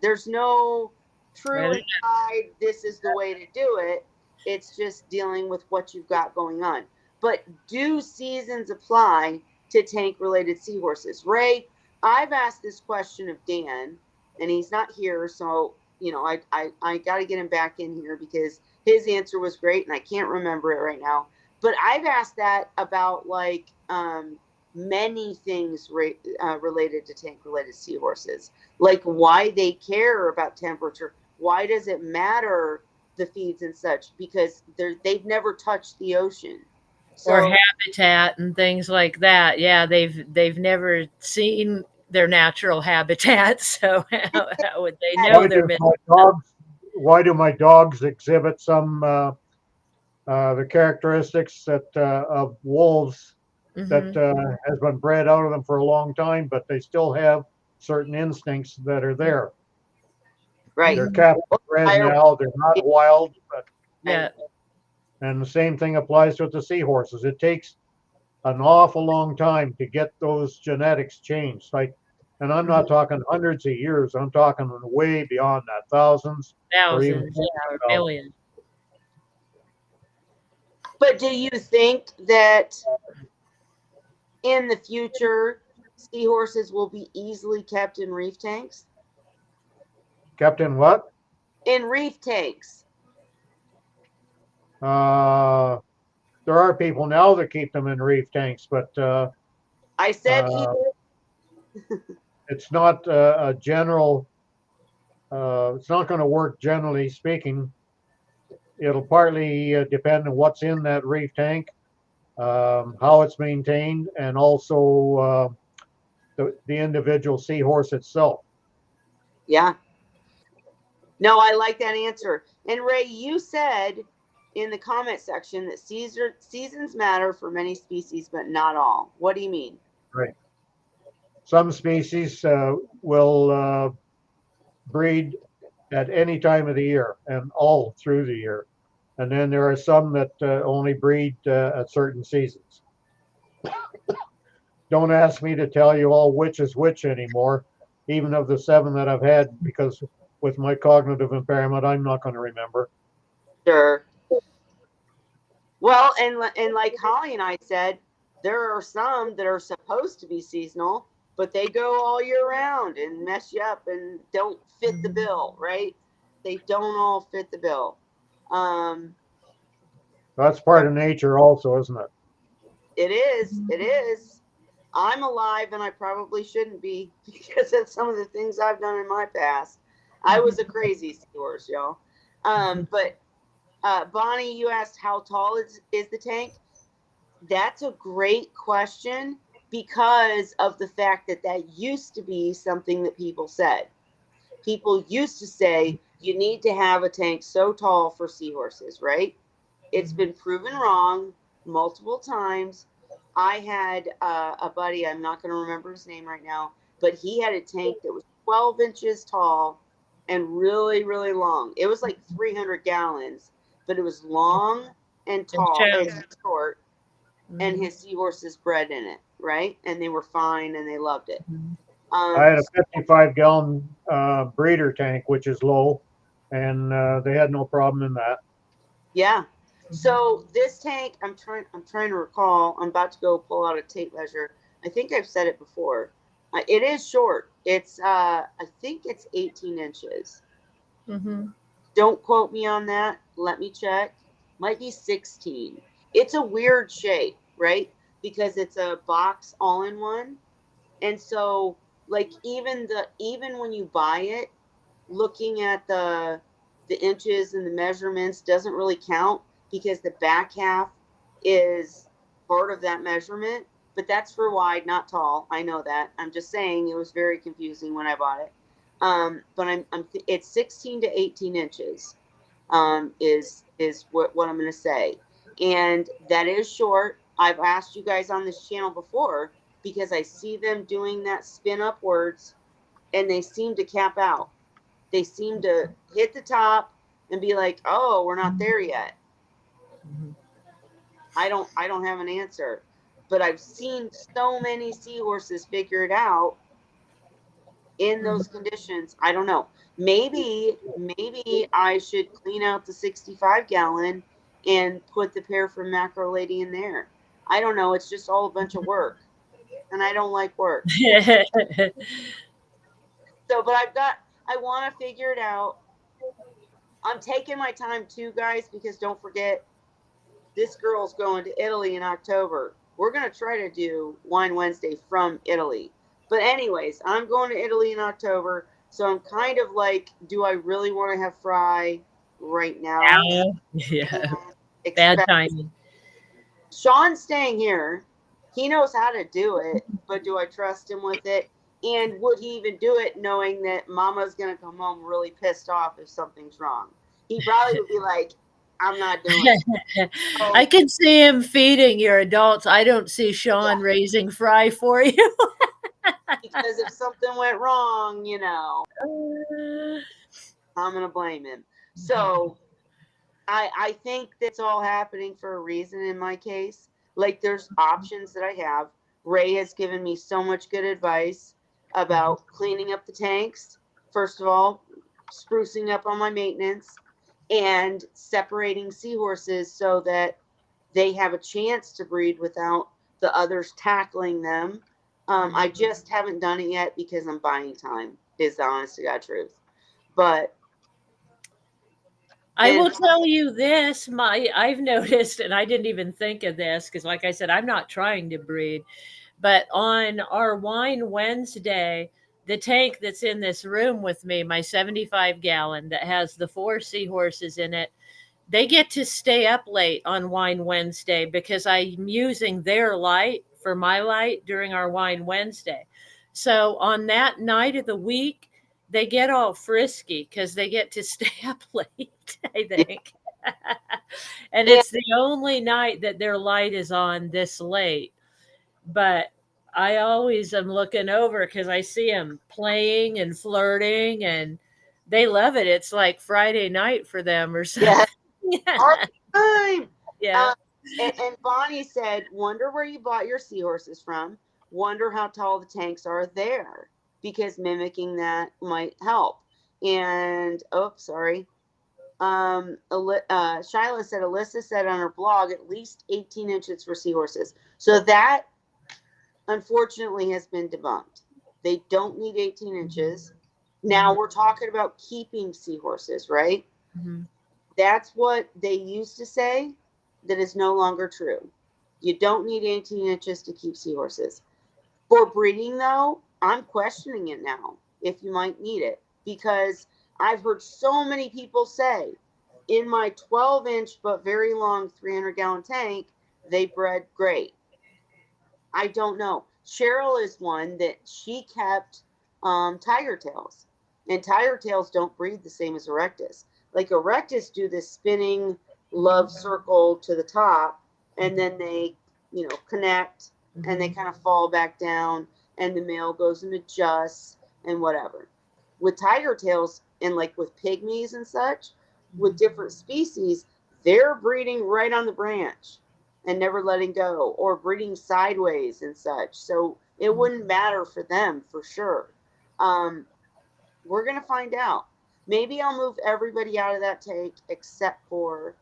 there's no true and guide, this is the way to do it. It's just dealing with what you've got going on. But do seasons apply to tank-related seahorses? Ray, I've asked this question of Dan, and he's not here, so, you know, I got to get him back in here because his answer was great, and I can't remember it right now. But I've asked that about, like, many things related to tank-related seahorses, like why they care about temperature. Why does it matter, the feeds and such? Because they've never touched the ocean. So, or habitat and things like that. Yeah, they've never seen their natural habitat, so how would they know they're missing? Why do my dogs exhibit some the characteristics that of wolves that has been bred out of them for a long time, but they still have certain instincts that are there. Right. They're captive bred now. They're not wild. But, Yeah. And the same thing applies with the seahorses. It takes an awful long time to get those genetics changed. Like, and I'm not talking hundreds of years. I'm talking way beyond that, thousands or even or millions. But do you think that in the future, seahorses will be easily kept in reef tanks? Kept in what? In reef tanks. There are people now that keep them in reef tanks, but I said it's not a general. It's not going to work generally speaking. It'll partly depend on what's in that reef tank, how it's maintained, and also the individual seahorse itself. Yeah. No, I like that answer. And Ray, you said in the comment section that seasons matter for many species, but not all. What do you mean? Right. Some species will breed at any time of the year and all through the year. And then there are some that only breed at certain seasons. Don't ask me to tell you all which is which anymore, even of the 7 that I've had, because with my cognitive impairment, I'm not going to remember. Sure. Well, and like Holly and I said, there are some that are supposed to be seasonal, but they go all year round and mess you up and don't fit the bill, right? They don't all fit the bill. That's part of nature also, isn't it? It is. It is. I'm alive and I probably shouldn't be because of some of the things I've done in my past. I was a crazy seahorse, y'all. But Bonnie, you asked how tall is the tank? That's a great question because of the fact that that used to be something that people said. People used to say you need to have a tank so tall for seahorses, right? It's been proven wrong multiple times. I had a buddy, I'm not going to remember his name right now, but he had a tank that was 12 inches tall and really, really long. It was like 300 gallons, but it was long and tall and short, and his seahorses bred in it, right? And they were fine and they loved it. I had a 55-gallon breeder tank, which is low, and they had no problem in that. Yeah. So this tank, I'm trying to recall. I'm about to go pull out a tape measure. I think I've said it before. It is short. It's I think it's 18 inches. Don't quote me on that. Let me check. Might be 16. It's a weird shape, right? Because it's a box all-in-one. And so like even when you buy it, looking at the inches and the measurements doesn't really count because the back half is part of that measurement, but that's for wide, not tall. I know that. I'm just saying it was very confusing when I bought it. But it's 16 to 18 inches is what I'm going to say. And that is short. I've asked you guys on this channel before because I see them doing that spin upwards and they seem to cap out. They seem to hit the top and be like, "Oh, we're not there yet." I don't have an answer, but I've seen so many seahorses figure it out in those conditions. I don't know. Maybe I should clean out the 65-gallon and put the pair from Macro Lady in there. I don't know. It's just all a bunch of work, and I don't like work. So, but I want to figure it out. I'm taking my time too, guys, because don't forget, this girl's going to Italy in October. We're going to try to do Wine Wednesday from Italy. But anyways, I'm going to Italy in October. So I'm kind of like, do I really want to have fry right now? Yeah. Bad timing. Sean's staying here. He knows how to do it, but do I trust him with it? And would he even do it knowing that Mama's going to come home really pissed off if something's wrong? He probably would be like, I'm not doing it. So, I can see him feeding your adults. I don't see Sean raising fry for you. because if something went wrong, I'm going to blame him. So I think that's all happening for a reason in my case. Like there's options that I have. Ray has given me so much good advice about cleaning up the tanks. First of all, sprucing up on my maintenance and separating seahorses so that they have a chance to breed without the others tackling them. I just haven't done it yet because I'm buying time, is the honest to God truth. But I will tell you this, I've noticed, and I didn't even think of this because, like I said, I'm not trying to breed, but on our Wine Wednesday, the tank that's in this room with me, my 75-gallon that has the 4 seahorses in it, they get to stay up late on Wine Wednesday because I'm using their light for my light during our Wine Wednesday. So on that night of the week, they get all frisky because they get to stay up late, I think. And it's the only night that their light is on this late. But I always am looking over because I see them playing and flirting and They love it. It's like Friday night for them or something. Yeah. Yeah. Party time. Yeah. And Bonnie said, wonder where you bought your seahorses from. Wonder how tall the tanks are there, because mimicking that might help. And oh, sorry. Shyla said, Alyssa said on her blog, at least 18 inches for seahorses. So that unfortunately has been debunked. They don't need 18 inches. Now we're talking about keeping seahorses, right? Mhm. That's what they used to say. That is no longer true. You don't need 18 inches to keep seahorses. For breeding, though, I'm questioning it now if you might need it, because I've heard so many people say in my 12-inch but very long 300-gallon tank, they bred great. I don't know. Cheryl is one that she kept tiger tails, and tiger tails don't breed the same as erectus. Like erectus do this spinning love circle to the top, and then they, connect, and they kind of fall back down, and the male goes and adjusts and whatever. With tiger tails and like with pygmies and such, with different species, they're breeding right on the branch and never letting go, or breeding sideways and such. So it wouldn't matter for them for sure. We're going to find out. Maybe I'll move everybody out of that tank except for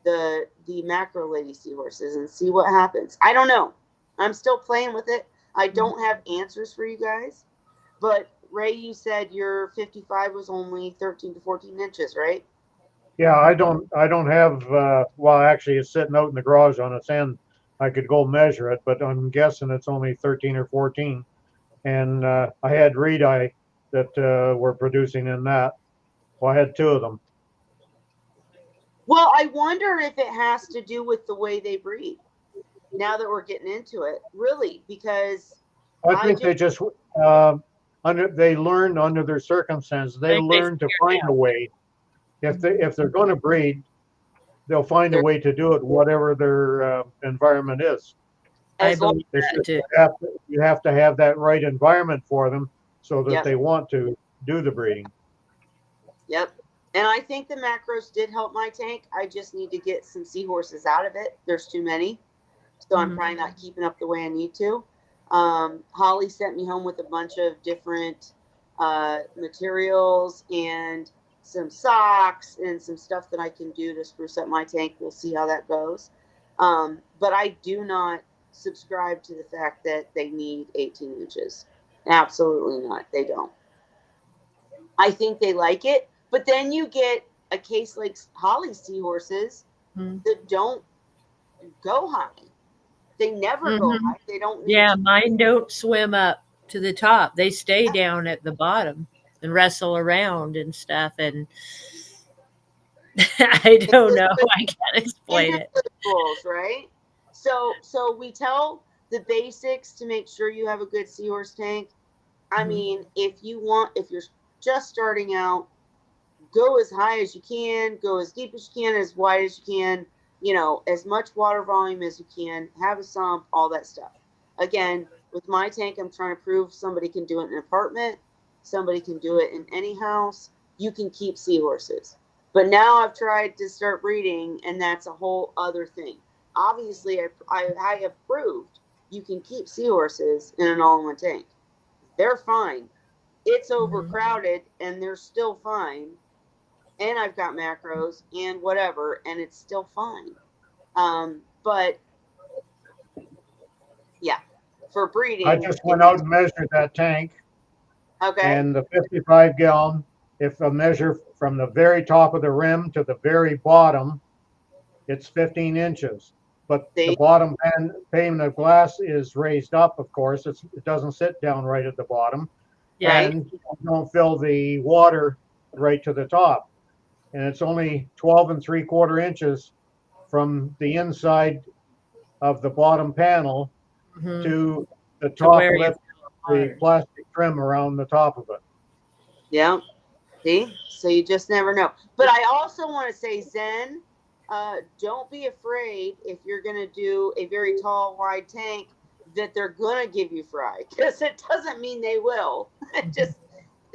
the macro lady seahorses and see what happens. I don't know. I'm still playing with it. I don't have answers for you guys. But Ray, you said your 55 was only 13 to 14 inches, right? Yeah, I don't have, well, actually it's sitting out in the garage on its end. I could go measure it, but I'm guessing it's only 13 or 14. And I had reed eye that were producing in that. Well, I had two of them. Well, I wonder if it has to do with the way they breed. Now that we're getting into it, really, because I think they just they learned under their circumstances. They I think they learn to figured find it a way. If they're going to breed, they'll find a way to do it, whatever their environment is. I as long believe that too. You have to have that right environment for them so that Yep. they want to do the breeding. Yep. And I think the macros did help my tank. I just need to get some seahorses out of it. There's too many. So I'm probably not keeping up the way I need to. Holly sent me home with a bunch of different materials and some socks and some stuff that I can do to spruce up my tank. We'll see how that goes. But I do not subscribe to the fact that they need 18 inches. Absolutely not. They don't. I think they like it. But then you get a case like Holly's seahorses that don't go high. They never go high. They don't need Yeah, mine don't swim up to the top. They stay down at the bottom and wrestle around and stuff. And I don't know. I can't explain it. individuals, right? So we tell the basics to make sure you have a good seahorse tank. I mean, if you're just starting out, go as high as you can, go as deep as you can, as wide as you can, as much water volume as you can, have a sump, all that stuff. Again, with my tank, I'm trying to prove somebody can do it in an apartment, somebody can do it in any house. You can keep seahorses. But now I've tried to start breeding, and that's a whole other thing. Obviously, I have proved you can keep seahorses in an all-in-one tank. They're fine. It's overcrowded, and they're still fine. And I've got macros and whatever, and it's still fine. But yeah, for breeding. I just went out and measured that tank. Okay. And the 55 gallon, if I measure from the very top of the rim to the very bottom, it's 15 inches. But the bottom pane of glass is raised up, of course. It doesn't sit down right at the bottom. Yeah. And you don't fill the water right to the top. And it's only 12 3/4 inches from the inside of the bottom panel to the top lip, the plastic trim around the top of it. Yeah. See? So you just never know. But I also want to say, Zen, don't be afraid if you're going to do a very tall, wide tank that they're going to give you fry, because it doesn't mean they will.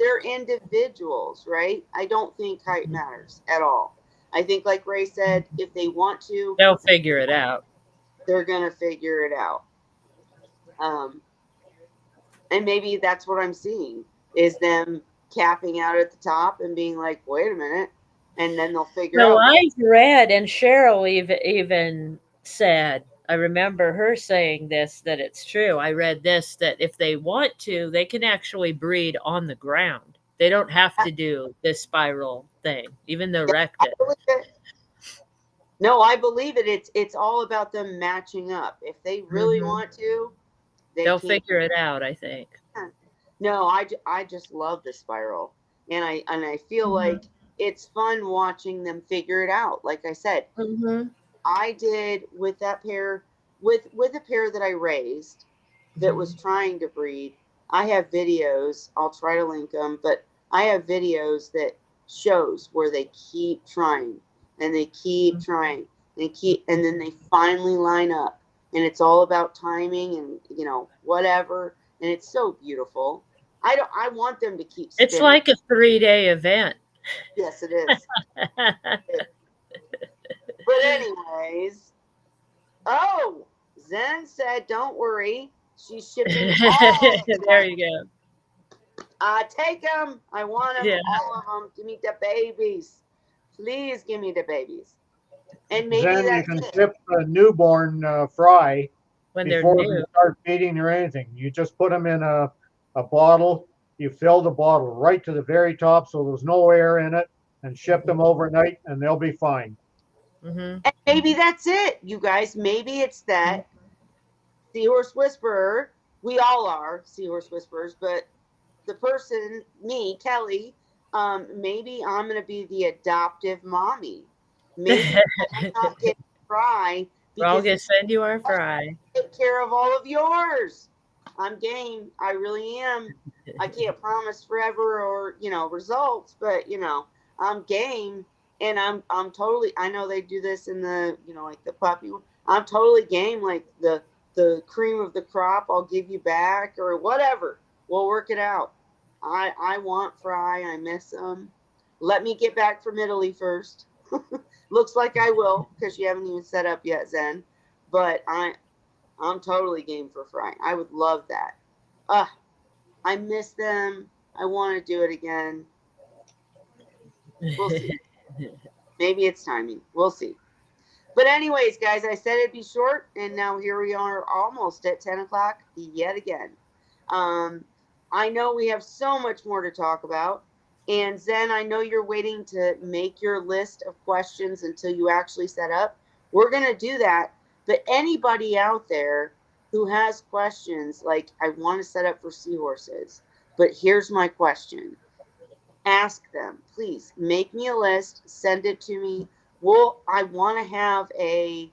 they're individuals, right? I don't think height matters at all. I think, like Ray said, if they want to, They'll figure it out. they're gonna figure it out. Um, and maybe that's what I'm seeing is them capping out at the top and being like, "Wait a minute," and then they'll figure So out. I've read, and Cheryl even said, I remember her saying this, that it's true. I read this, that if they want to, they can actually breed on the ground. They don't have to do this spiral thing, even the I erected. believe it. No, I believe it. It's all about them matching up. If they really Mhm. want to, they They'll can. figure it out, I think. No, I just love the spiral, and I feel Mhm. like it's fun watching them figure it out. Like I said, Mhm. I did with that pair, with a pair that I raised that was trying to breed. I have videos. I'll try to link them, but I have videos that shows where they keep trying and they keep trying and keep, and then they finally line up, and it's all about timing and whatever, and it's so beautiful. I want them to keep It's spinning. like a 3-day event. Yes, it is. But anyways, oh, Zen said, "Don't worry, she's shipping all of There them. you go. Take them. I want them, Yeah. all of them. Give me the babies, please. Give me the babies." And maybe Then you that's can it. ship a newborn fry When they're before they new. start feeding or anything. You just put them in a bottle. You fill the bottle right to the very top so there's no air in it, and ship them overnight, and they'll be fine. Mhm. And maybe that's it, you guys. Maybe it's that Seahorse Whisperer. We all are Seahorse Whisperers, but the person, me, Kelly, maybe I'm gonna be the adoptive mommy. Maybe I'm not getting Fry We're all because gonna he send you our fry. take care of all of yours. I'm game. I really am. I can't promise forever or results, but I'm game, and I'm totally. I know they do this in the like the puppy. I'm totally game. Like the cream of the crop, I'll give you back or whatever. We'll work it out. I want Fry. I miss him. Let me get back from Italy first. Looks like I will because you haven't even set up yet, Zen. But I'm totally game for Fry. I would love that. I miss them. I want to do it again. We'll see. Maybe it's timing. We'll see. But anyways, guys, I said it'd be short, and now here we are, almost at 10 o'clock yet again. Um, I know we have so much more to talk about, and Zen, I know you're waiting to make your list of questions until you actually set up. We're gonna do that. But anybody out there who has questions, like I want to set up for seahorses, but here's my question, ask them. Please make me a list, send it to me. Well, I want to have a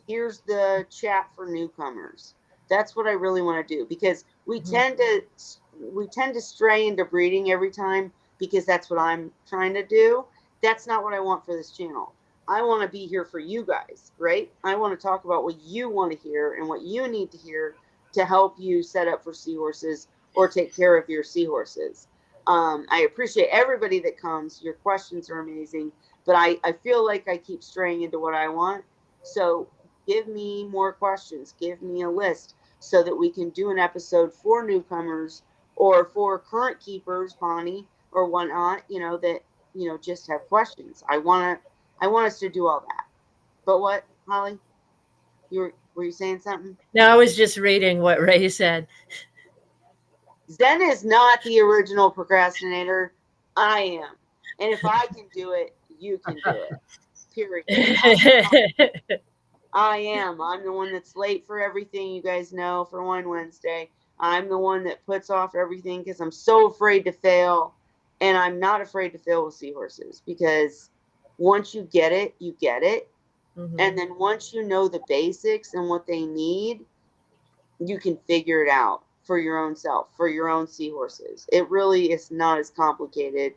here's the chat for newcomers. That's what I really want to do because we tend to stray into breeding every time because that's what I'm trying to do. That's not what I want for this channel. I want to be here for you guys, right? I want to talk about what you want to hear and what you need to hear to help you set up for seahorses or take care of your seahorses. I appreciate everybody that comes. Your questions are amazing, but I feel like I keep straying into what I want. So give me more questions. Give me a list so that we can do an episode for newcomers or for current keepers, Bonnie or whatnot. That just have questions. I want us to do all that. But what, Holly? Were you saying something? No, I was just reading what Ray said. Zen is not the original procrastinator. I am. And if I can do it, you can do it. Period. I am. I'm the one that's late for everything, you guys know, for One Wednesday. I'm the one that puts off everything because I'm so afraid to fail. And I'm not afraid to fail with seahorses because once you get it, you get it. And then once you know the basics and what they need, you can figure it out for your own self, for your own seahorses. It really is not as complicated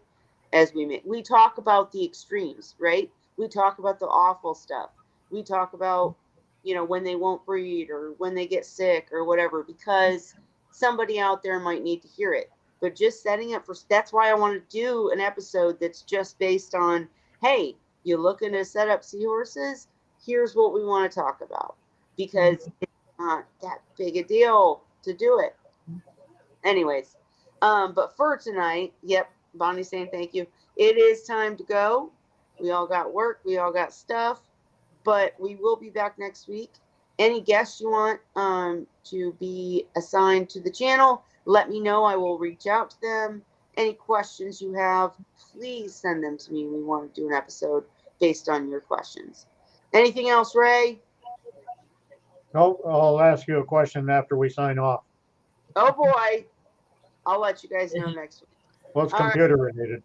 as we make. We talk about the extremes, right? We talk about the awful stuff. We talk about, when they won't breed or when they get sick or whatever, because somebody out there might need to hear it. but just setting up for, that's why I want to do an episode that's just based on, hey, you're looking to set up seahorses, here's what we want to talk about, because it's not that big a deal to do it. Anyways, but for tonight, yep, Bonnie's saying thank you. It is time to go. We all got work, we all got stuff, but we will be back next week. Any guests you want to be assigned to the channel, let me know. I will reach out to them. Any questions you have, please send them to me. We want to do an episode based on your questions. Anything else, Ray? No, I'll ask you a question after we sign off. Oh boy. I'll let you guys know next week. Well, it's All right. computer related.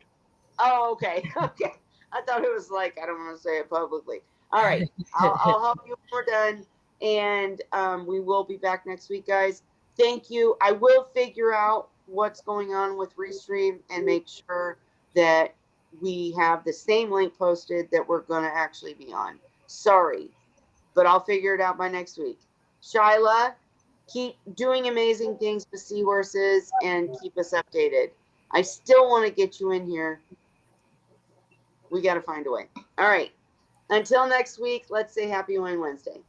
Oh, okay. Okay. I thought it was like, I don't want to say it publicly. All right. I'll help you when we're done. And we will be back next week, guys. Thank you. I will figure out what's going on with Restream and make sure that we have the same link posted that we're going to actually be on. Sorry, but I'll figure it out by next week. Shyla, keep doing amazing things with seahorses and keep us updated. I still want to get you in here. We got to find a way. All right. Until next week, let's say Happy Wine Wednesday.